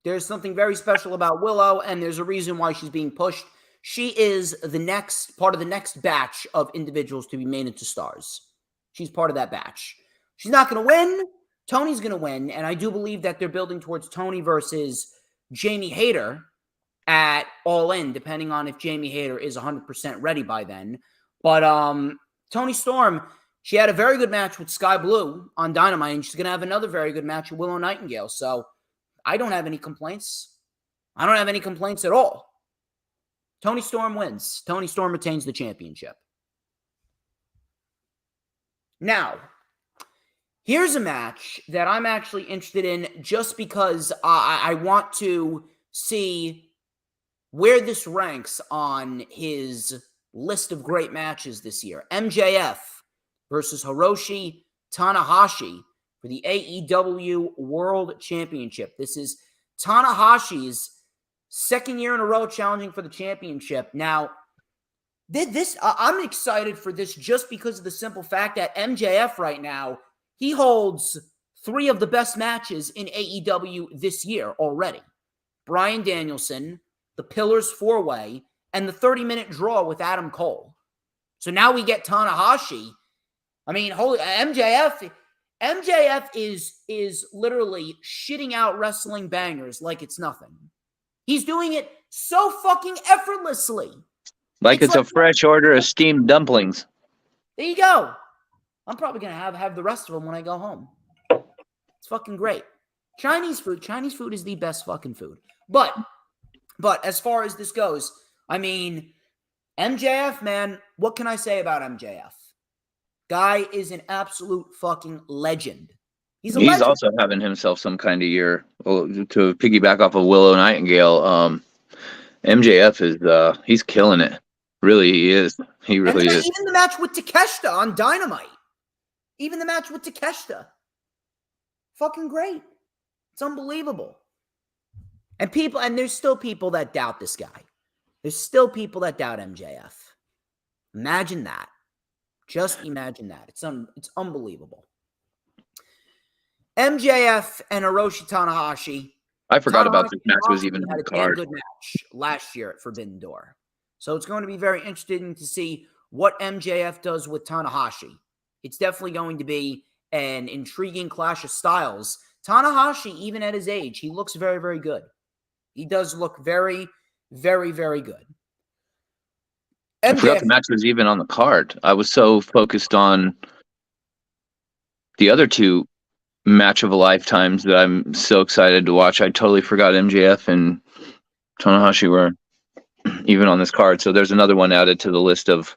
Speaker 2: There's something very special about Willow, and there's a reason why she's being pushed. She is the next part of the next batch of individuals to be made into stars. She's part of that batch. She's not going to win. Tony's going to win, and I do believe that they're building towards Tony versus Jamie Hayter at All In, depending on if Jamie Hayter is 100% ready by then. But Toni Storm, she had a very good match with Sky Blue on Dynamite, and she's going to have another very good match with Willow Nightingale. So I don't have any complaints. I don't have any complaints at all. Toni Storm wins. Toni Storm retains the championship. Now, here's a match that I'm actually interested in just because I want to see where this ranks on his list of great matches this year. MJF versus Hiroshi Tanahashi for the AEW World Championship. This is Tanahashi's second year in a row challenging for the championship. Now, I'm excited for this just because of the simple fact that MJF right now, he holds 3 of the best matches in AEW this year already. Bryan Danielson, the Pillars 4-Way, and the 30-minute draw with Adam Cole. So now we get Tanahashi. I mean, holy MJF is literally shitting out wrestling bangers like it's nothing. He's doing it so fucking effortlessly.
Speaker 3: Like it's a fresh order of steamed dumplings.
Speaker 2: There you go. I'm probably gonna have the rest of them when I go home. It's fucking great. Chinese food is the best fucking food. But as far as this goes, I mean, MJF, man, what can I say about MJF? Guy is an absolute fucking legend. He's
Speaker 3: also having himself some kind of year. To piggyback off of Willow Nightingale, MJF is he's killing it. Really, he is. He really is.
Speaker 2: Even the match with Takeshita on Dynamite. Fucking great. It's unbelievable. And there's still people that doubt this guy. There's still people that doubt MJF. Imagine that. Just imagine that. It's unbelievable. MJF and Hiroshi Tanahashi.
Speaker 3: I forgot about this match was even
Speaker 2: had
Speaker 3: on the
Speaker 2: a damn
Speaker 3: card.
Speaker 2: good match last year at Forbidden Door. So it's going to be very interesting to see what MJF does with Tanahashi. It's definitely going to be an intriguing clash of styles. Tanahashi, even at his age, he looks very, very good. He does look very, very, very good.
Speaker 3: I forgot the match was even on the card. I was so focused on the other two match of a lifetimes that I'm so excited to watch. I totally forgot MJF and Tanahashi were even on this card. So there's another one added to the list of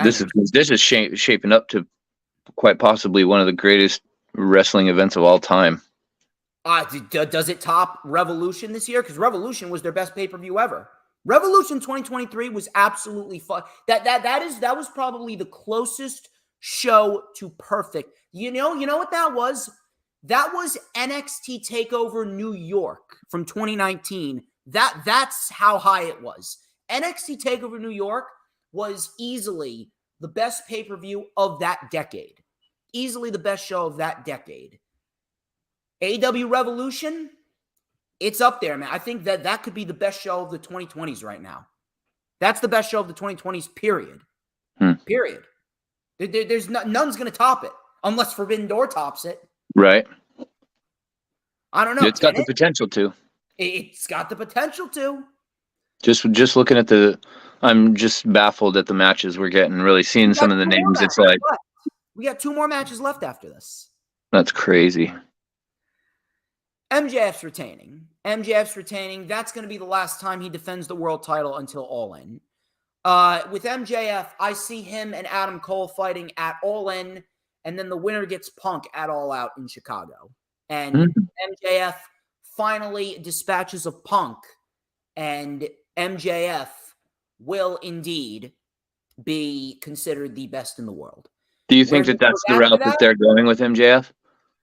Speaker 3: this is shaping up to quite possibly one of the greatest wrestling events of all time.
Speaker 2: Does it top Revolution this year? Because Revolution was their best pay-per-view ever. Revolution 2023 was absolutely fun. That was probably the closest show to perfect. You know what that was? That was NXT TakeOver New York from 2019. That's how high it was. NXT TakeOver New York was easily the best pay-per-view of that decade. Easily the best show of that decade. AEW Revolution, it's up there, man. I think that could be the best show of the 2020s right now. That's the best show of the 2020s, period. Period. There's none's going to top it unless Forbidden Door tops it.
Speaker 3: Right.
Speaker 2: I don't know.
Speaker 3: It's got the potential to.
Speaker 2: It's got the potential to.
Speaker 3: Just looking at I'm just baffled at the matches we're getting. Really seeing some of the names. It's like
Speaker 2: we got 2 more matches left after this.
Speaker 3: That's crazy.
Speaker 2: MJF's retaining. That's going to be the last time he defends the world title until All In. With MJF, I see him and Adam Cole fighting at All In, and then the winner gets Punk at All Out in Chicago. And MJF finally dispatches of Punk, and MJF will indeed be considered the best in the world.
Speaker 3: Do you think that's the route that they're going with MJF?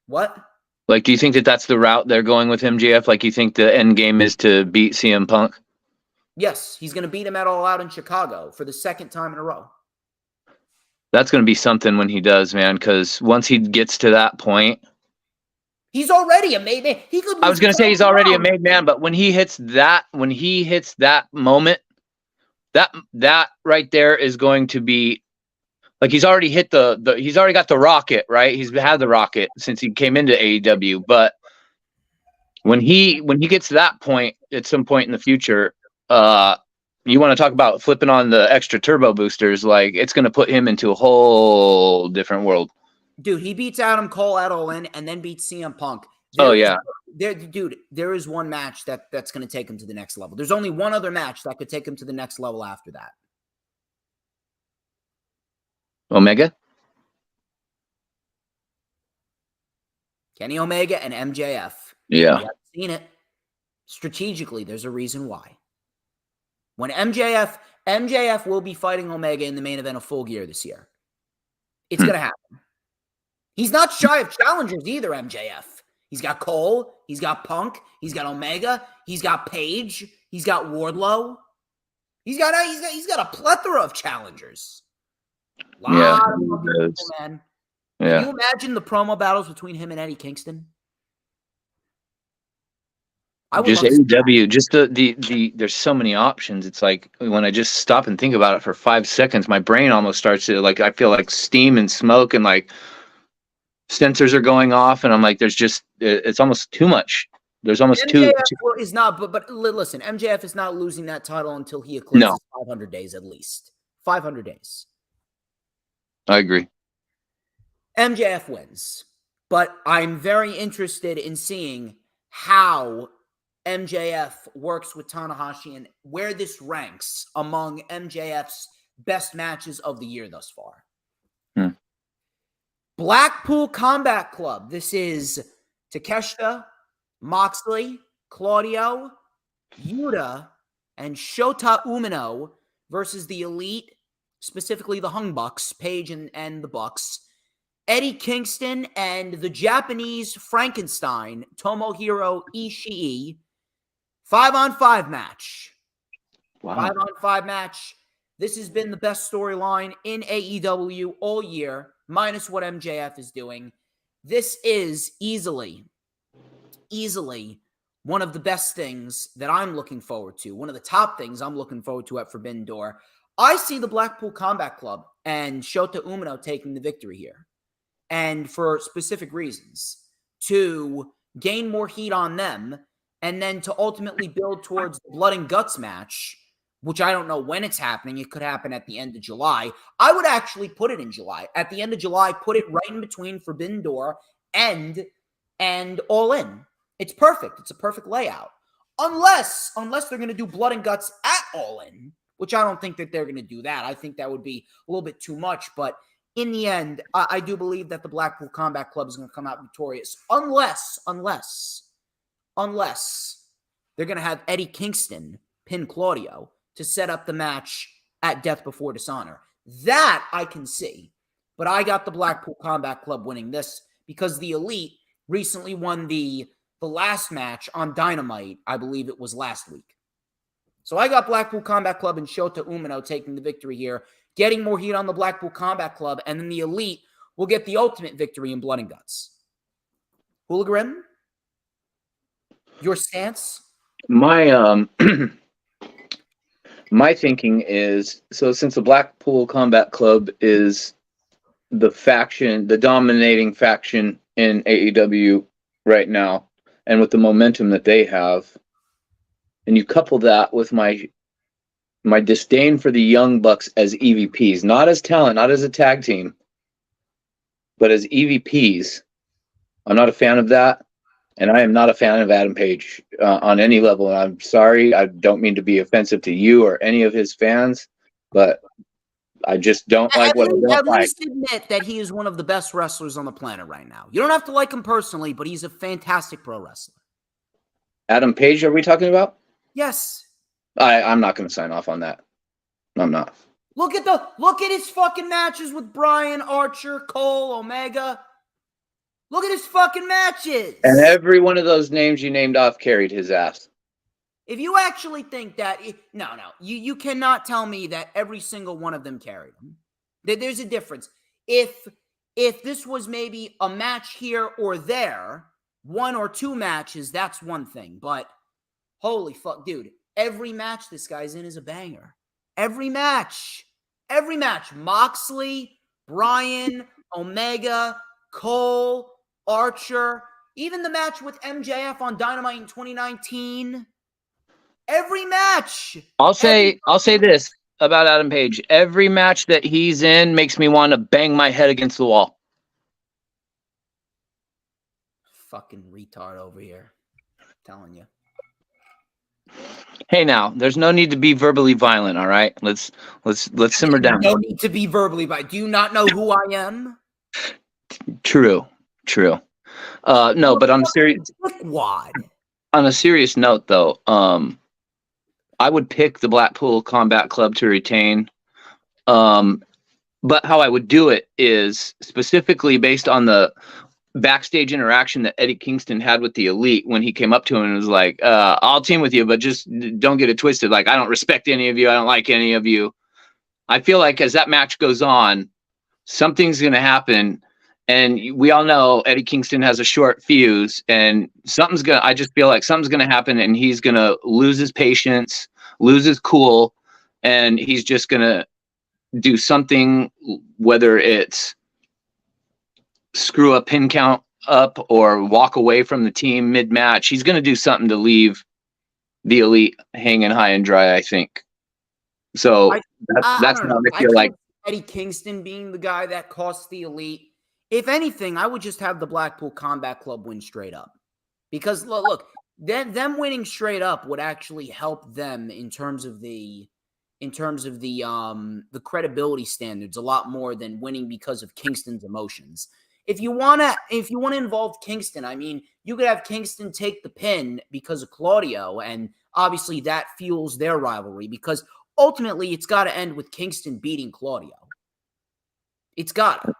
Speaker 2: What?
Speaker 3: Like, do you think that's the route they're going with MJF? Like, you think the end game is to beat CM Punk?
Speaker 2: Yes, he's going to beat him at All Out in Chicago for the 2nd time in a row.
Speaker 3: That's going to be something when he does, man, because once he gets to that point...
Speaker 2: He's already a made man.
Speaker 3: I was going to say he's already a made man, but when he hits that moment, that right there is going to be... Like, he's already hit he's already got the rocket, right? He's had the rocket since he came into AEW. But when he gets to that point, at some point in the future, you want to talk about flipping on the extra turbo boosters, like, it's going to put him into a whole different world.
Speaker 2: Dude, he beats Adam Cole at All In and then beats CM Punk. There is one match that's going to take him to the next level. There's only one other match that could take him to the next level after that.
Speaker 3: Omega?
Speaker 2: Kenny Omega and MJF.
Speaker 3: Yeah.
Speaker 2: We haven't seen it. Strategically, there's a reason why. When MJF will be fighting Omega in the main event of Full Gear this year. It's going to happen. He's not shy of challengers either, MJF. He's got Cole. He's got Punk. He's got Omega. He's got Page. He's got Wardlow. He's got a plethora of challengers.
Speaker 3: Yeah,
Speaker 2: people, man.
Speaker 3: Yeah.
Speaker 2: Can you imagine the promo battles between him and Eddie Kingston?
Speaker 3: Just AEW, just the there's so many options. It's like when I just stop and think about it for 5 seconds, my brain almost starts to, like, I feel like steam and smoke and like sensors are going off, and I'm like, it's almost too much. There's almost
Speaker 2: MJF
Speaker 3: two.
Speaker 2: is not, but listen, MJF is not losing that title until he
Speaker 3: No.
Speaker 2: eclipses 500 days at least. 500 days.
Speaker 3: I agree.
Speaker 2: MJF wins. But I'm very interested in seeing how MJF works with Tanahashi and where this ranks among MJF's best matches of the year thus far. Blackpool Combat Club. This is Takeshita, Moxley, Claudio, Yuta, and Shota Umino versus the Elite, specifically the Hung Bucks, Paige and the Bucks, Eddie Kingston, and the Japanese Frankenstein, Tomohiro Ishii. 5-on-5 match.
Speaker 3: Wow.
Speaker 2: 5-on-5 match. This has been the best storyline in AEW all year, minus what MJF is doing. This is easily one of the best things that I'm looking forward to. One of the top things I'm looking forward to at Forbidden Door. I see the Blackpool Combat Club and Shota Umino taking the victory here. And for specific reasons. To gain more heat on them, and then to ultimately build towards the Blood and Guts match, which I don't know when it's happening. It could happen at the end of July. I would actually put it in July. At the end of July, put it right in between Forbidden Door and All In. It's perfect. It's a perfect layout. Unless they're going to do Blood and Guts at All In, which I don't think that they're going to do that. I think that would be a little bit too much. But in the end, I do believe that the Blackpool Combat Club is going to come out victorious. Unless they're going to have Eddie Kingston pin Claudio to set up the match at Death Before Dishonor. That I can see. But I got the Blackpool Combat Club winning this because the Elite recently won the last match on Dynamite. I believe it was last week. So I got Blackpool Combat Club and Shota Umino taking the victory here, getting more heat on the Blackpool Combat Club, and then the Elite will get the ultimate victory in Blood and Guts. HooliGrim, your stance?
Speaker 3: My my thinking is, so since the Blackpool Combat Club is the dominating faction in AEW right now, and with the momentum that they have, and you couple that with my disdain for the Young Bucks as EVPs, not as talent, not as a tag team, but as EVPs, I'm not a fan of that. And I am not a fan of Adam Page on any level. And I'm sorry, I don't mean to be offensive to you or any of his fans, but I just don't like what I don't like. At
Speaker 2: least admit that he is one of the best wrestlers on the planet right now. You don't have to like him personally, but he's a fantastic pro wrestler.
Speaker 3: Adam Page, are we talking about?
Speaker 2: Yes.
Speaker 3: I'm not going to sign off on that. I'm not.
Speaker 2: Look at his fucking matches with Bryan, Archer, Cole, Omega. Look at his fucking matches.
Speaker 3: And every one of those names you named off carried his ass.
Speaker 2: If you actually think that, no, you cannot tell me that every single one of them carried him. There's a difference. If this was maybe a match here or there, one or two matches, that's one thing. But holy fuck, dude, every match this guy's in is a banger. Every match. Moxley, Bryan, Omega, Cole, Archer, even the match with MJF on Dynamite in 2019. Every match.
Speaker 3: I'll say this about Adam Page. Every match that he's in makes me want to bang my head against the wall.
Speaker 2: Fucking retard over here. I'm telling you.
Speaker 3: Hey, now, there's no need to be verbally violent, all right? Let's simmer down.
Speaker 2: No need to be verbally violent. Do you not know who I am?
Speaker 3: True. No, but on a serious note, though, I would pick the Blackpool Combat Club to retain. But how I would do it is specifically based on the backstage interaction that Eddie Kingston had with the Elite when he came up to him and was like, I'll team with you, but just don't get it twisted. Like, I don't respect any of you. I don't like any of you. I feel like as that match goes on, something's going to happen. And we all know Eddie Kingston has a short fuse, and I just feel like something's going to happen, and he's going to lose his patience, lose his cool, and he's just going to do something, whether it's screw a pin count up or walk away from the team mid-match. He's going to do something to leave the Elite hanging high and dry, I think. So
Speaker 2: I
Speaker 3: that's
Speaker 2: don't
Speaker 3: how
Speaker 2: know.
Speaker 3: I feel like.
Speaker 2: Eddie Kingston being the guy that costs the Elite. If anything, I would just have the Blackpool Combat Club win straight up. Because look, them winning straight up would actually help them in terms of the credibility standards a lot more than winning because of Kingston's emotions. If you wanna involve Kingston, I mean, you could have Kingston take the pin because of Claudio, and obviously that fuels their rivalry because ultimately it's got to end with Kingston beating Claudio. It's got to.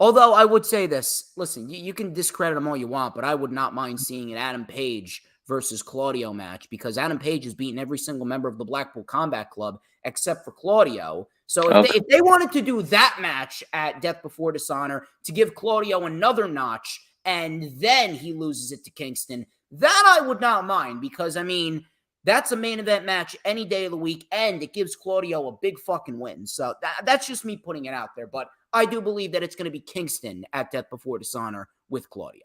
Speaker 2: Although I would say this, listen, you can discredit him all you want, but I would not mind seeing an Adam Page versus Claudio match because Adam Page has beaten every single member of the Blackpool Combat Club except for Claudio. So if they wanted to do that match at Death Before Dishonor to give Claudio another notch and then he loses it to Kingston, that I would not mind because, I mean, that's a main event match any day of the week and it gives Claudio a big fucking win. So that's just me putting it out there, but I do believe that it's going to be Kingston at Death Before Dishonor with Claudio.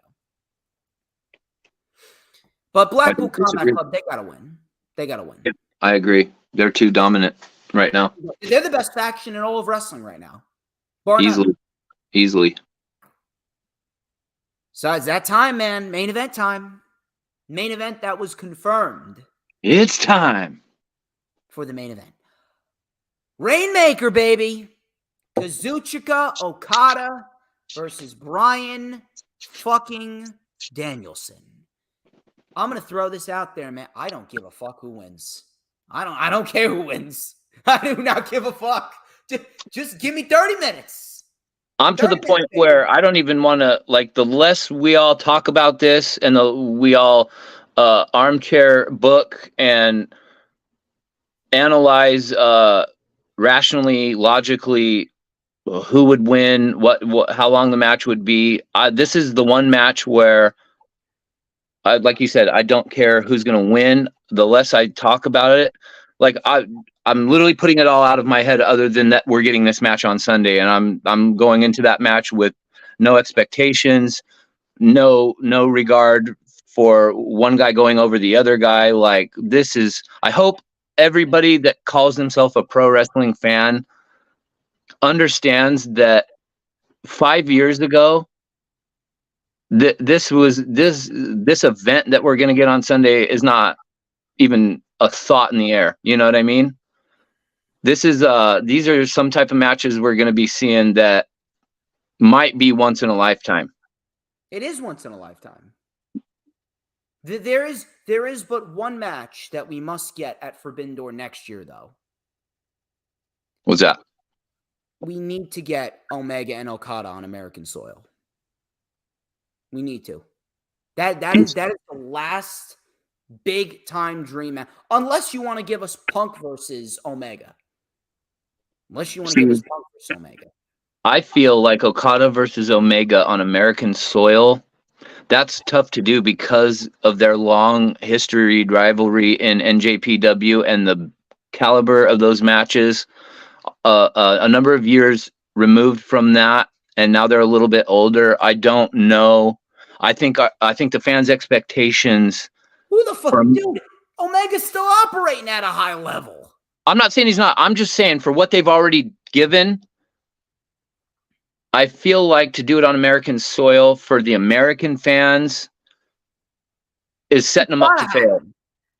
Speaker 2: But Blackpool Combat Club, they got to win. They got to win.
Speaker 3: Yep, I agree. They're too dominant right now.
Speaker 2: They're the best faction in all of wrestling right now.
Speaker 3: Easily.
Speaker 2: So it's that time, man. Main event time. Main event that was confirmed.
Speaker 3: It's time
Speaker 2: for the main event. Rainmaker, baby. Kazuchika Okada versus Bryan fucking Danielson. I'm gonna throw this out there, man. I don't give a fuck who wins. I don't care who wins. I do not give a fuck. Just give me 30 minutes.
Speaker 3: I'm to the point where I don't even want to, like, the less we all talk about this and we all armchair book and analyze rationally, logically, who would win, what how long the match would be. This is the one match where, like you said, I don't care who's going to win. The less I talk about it, like I'm literally putting it all out of my head. Other than that, we're getting this match on Sunday, and I'm going into that match with no expectations, no regard for one guy going over the other guy. Like, this is. I hope everybody that calls themselves a pro wrestling fan understands that 5 years ago, this event that we're going to get on Sunday is not even a thought in the air. You know what I mean? These are some type of matches we're going to be seeing that might be once in a lifetime.
Speaker 2: It is once in a lifetime. There is but one match that we must get at Forbidden Door next year, though.
Speaker 3: What's that?
Speaker 2: We need to get Omega and Okada on American soil. We need to. That is the last big time dream match. Unless you want to give us Punk versus Omega. Unless you want to give us Punk versus Omega.
Speaker 3: I feel like Okada versus Omega on American soil, that's tough to do because of their long history rivalry in NJPW and the caliber of those matches. A number of years removed from that, and now they're a little bit older. I don't know. I think the fans' expectations.
Speaker 2: Who the fuck, dude? Omega's still operating at a high level.
Speaker 3: I'm not saying he's not. I'm just saying for what they've already given, I feel like to do it on American soil for the American fans is setting them up to fail.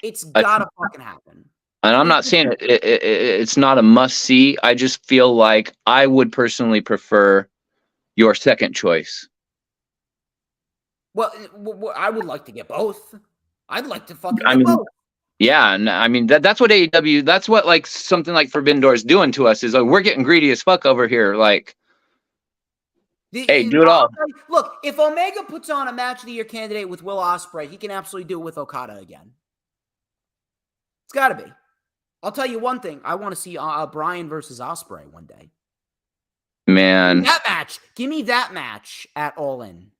Speaker 2: It's gotta fucking happen.
Speaker 3: And I'm not saying it's not a must-see. I just feel like I would personally prefer your second choice.
Speaker 2: Well, I would like to get both. I'd like to fucking get both.
Speaker 3: Yeah, and I mean that's what AEW. That's what like something like Forbidden Door is doing to us. Is like we're getting greedy as fuck over here. Like, hey, do it all.
Speaker 2: Look, if Omega puts on a match of the year candidate with Will Ospreay, he can absolutely do it with Okada again. It's got to be. I'll tell you one thing. I want to see Bryan versus Ospreay one day.
Speaker 3: Man.
Speaker 2: That match. Give me that match at All In.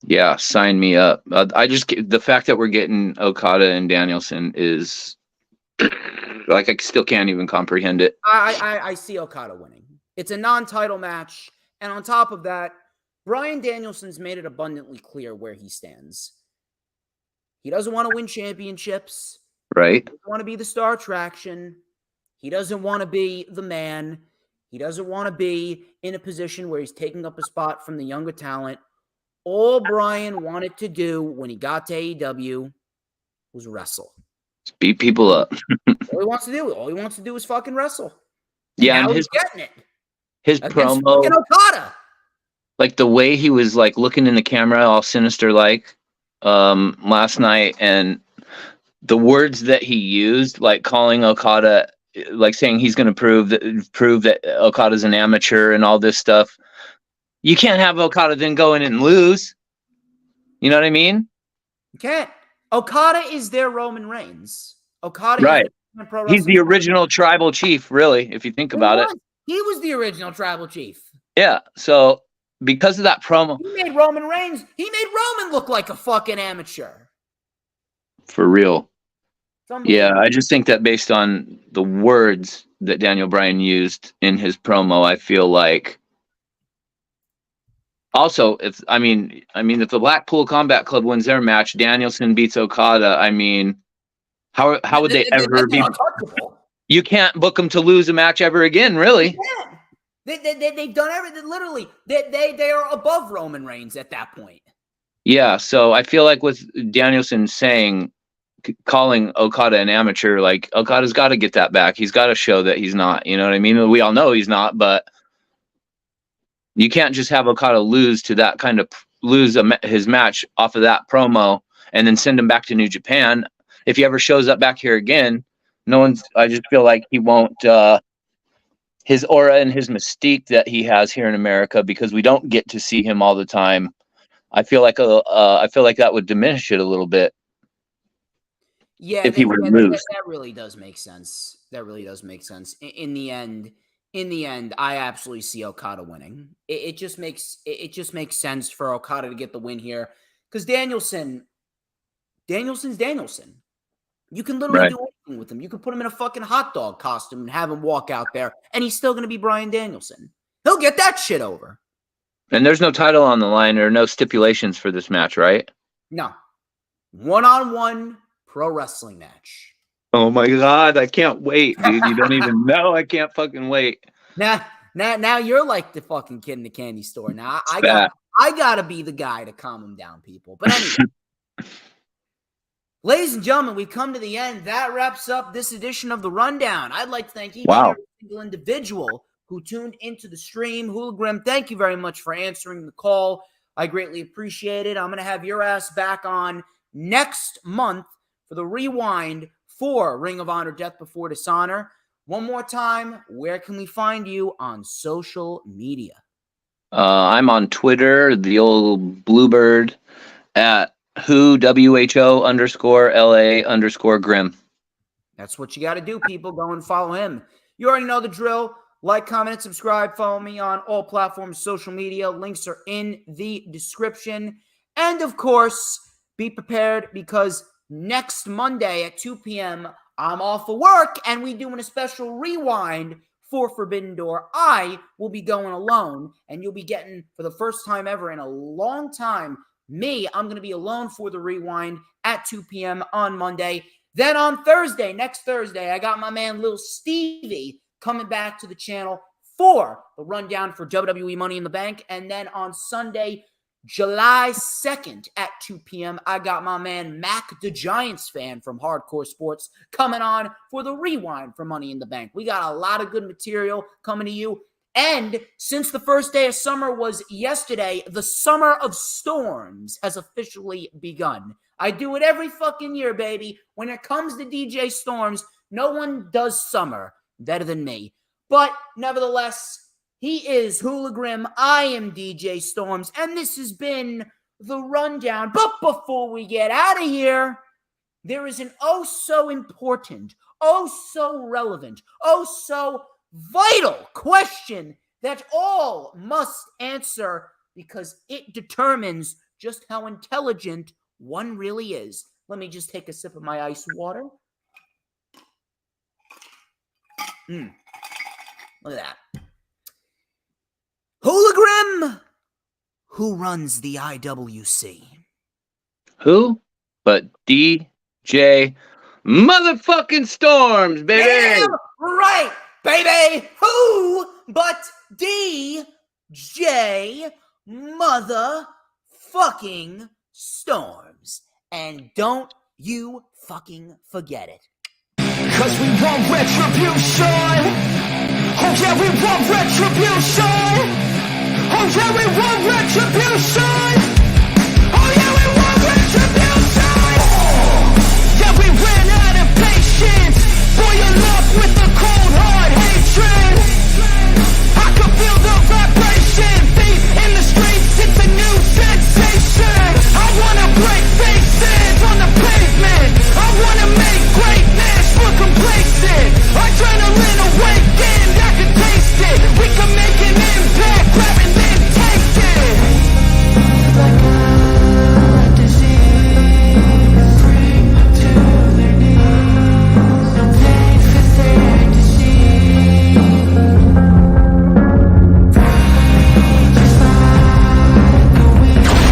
Speaker 3: Yeah, sign me up. The fact that we're getting Okada and Danielson is like, I still can't even comprehend it.
Speaker 2: I see Okada winning. It's a non-title match. And on top of that, Bryan Danielson's made it abundantly clear where he stands. He doesn't want to win championships.
Speaker 3: Right.
Speaker 2: He doesn't want to be the star attraction. He doesn't want to be the man. He doesn't want to be in a position where he's taking up a spot from the younger talent. All Bryan wanted to do when he got to AEW was wrestle.
Speaker 3: Just beat people up.
Speaker 2: All he wants to do is fucking wrestle. And
Speaker 3: Yeah,
Speaker 2: now
Speaker 3: and
Speaker 2: he's getting it.
Speaker 3: his
Speaker 2: Against
Speaker 3: promo,
Speaker 2: fucking Okada.
Speaker 3: like the way he was like looking in the camera, all sinister like last night, and the words that he used, like calling Okada, like saying he's going to prove that Okada's an amateur and all this stuff. You can't have Okada then go in and lose. You know what I mean?
Speaker 2: You can't. Okada is their Roman Reigns. Okada
Speaker 3: Right.
Speaker 2: is the pro
Speaker 3: He's the
Speaker 2: wrestling
Speaker 3: original tribal chief, really, if you think about it.
Speaker 2: He was the original tribal chief.
Speaker 3: Yeah. So because of that promo,
Speaker 2: He made Roman Reigns. He made Roman look like a fucking amateur.
Speaker 3: for real.
Speaker 2: It's
Speaker 3: Yeah, I just think that based on the words that Daniel Bryan used in his promo, I feel like. Also, if the Blackpool Combat Club wins their match, Danielson beats Okada. I mean, how would they ever be?
Speaker 2: untouchable.
Speaker 3: You can't book them to lose a match ever again, really.
Speaker 2: Yeah. They've done everything. Literally, they are above Roman Reigns at that point.
Speaker 3: Yeah, so I feel like with Danielson calling Okada an amateur, like Okada's got to get that back. He's got to show that he's not. You know what I mean? We all know he's not, but you can't just have Okada lose to that kind of his match off of that promo and then send him back to New Japan. If he ever shows up back here again, I just feel like he won't, his aura and his mystique that he has here in America, because we don't get to see him all the time. I feel like that would diminish it a little bit.
Speaker 2: Yeah,
Speaker 3: if he were to lose.
Speaker 2: That really does make sense. That really does make sense. In the end, I absolutely see Okada winning. It just makes sense for Okada to get the win here, because Danielson's Danielson. You can literally do anything with him. You can put him in a fucking hot dog costume and have him walk out there, and he's still going to be Bryan Danielson. He'll get that shit over.
Speaker 3: And there's no title on the line or no stipulations for this match, right?
Speaker 2: No. One-on-one pro wrestling match.
Speaker 3: Oh my God, I can't wait, dude. You don't even know. I can't fucking wait.
Speaker 2: Now you're like the fucking kid in the candy store. Now I gotta be the guy to calm him down, people. But anyway, ladies and gentlemen, we've come to the end. That wraps up this edition of the Rundown. I'd like to thank each and every single individual who tuned into the stream. HooliGrim, thank you very much for answering the call. I greatly appreciate it. I'm gonna have your ass back on next month for the rewind for Ring of Honor Death Before Dishonor. One more time, where can we find you on social media?
Speaker 3: I'm on Twitter, the old Bluebird, at WHO_LA_Grim.
Speaker 2: That's what you got to do, people. Go and follow him. You already know the drill. Like, comment, and subscribe. Follow me on all platforms, social media. Links are in the description. And, of course, be prepared, because next Monday at 2 p.m., I'm off of work, and we doing a special rewind for Forbidden Door. I will be going alone, and you'll be getting, for the first time ever in a long time, I'm going to be alone for the rewind at 2 p.m. on Monday. Then on Thursday, next Thursday, I got my man Lil Stevie coming back to the channel for the rundown for WWE Money in the Bank. And then on Sunday, July 2nd at 2 p.m., I got my man Mac, the Giants fan from Hardcore Sports, coming on for the rewind for Money in the Bank. We got a lot of good material coming to you. And since the first day of summer was yesterday, the Summer of Storms has officially begun. I do it every fucking year, baby. When it comes to DJ Storms, no one does summer better than me. But nevertheless, he is HooliGrim. I am DJ Storms. And this has been the Rundown. But before we get out of here, there is an oh so important, oh so relevant, oh so vital question that all must answer, because it determines just how intelligent one really is. Let me just take a sip of my ice water. Look at that. HooliGrim, who runs the IWC?
Speaker 3: Who? But DJ motherfucking Storms, baby.
Speaker 2: Damn right, baby. Who but DJ motherfucking Storms? And don't you fucking forget it.
Speaker 1: Cause we want retribution. Oh yeah, we want retribution. Oh yeah, we want retribution.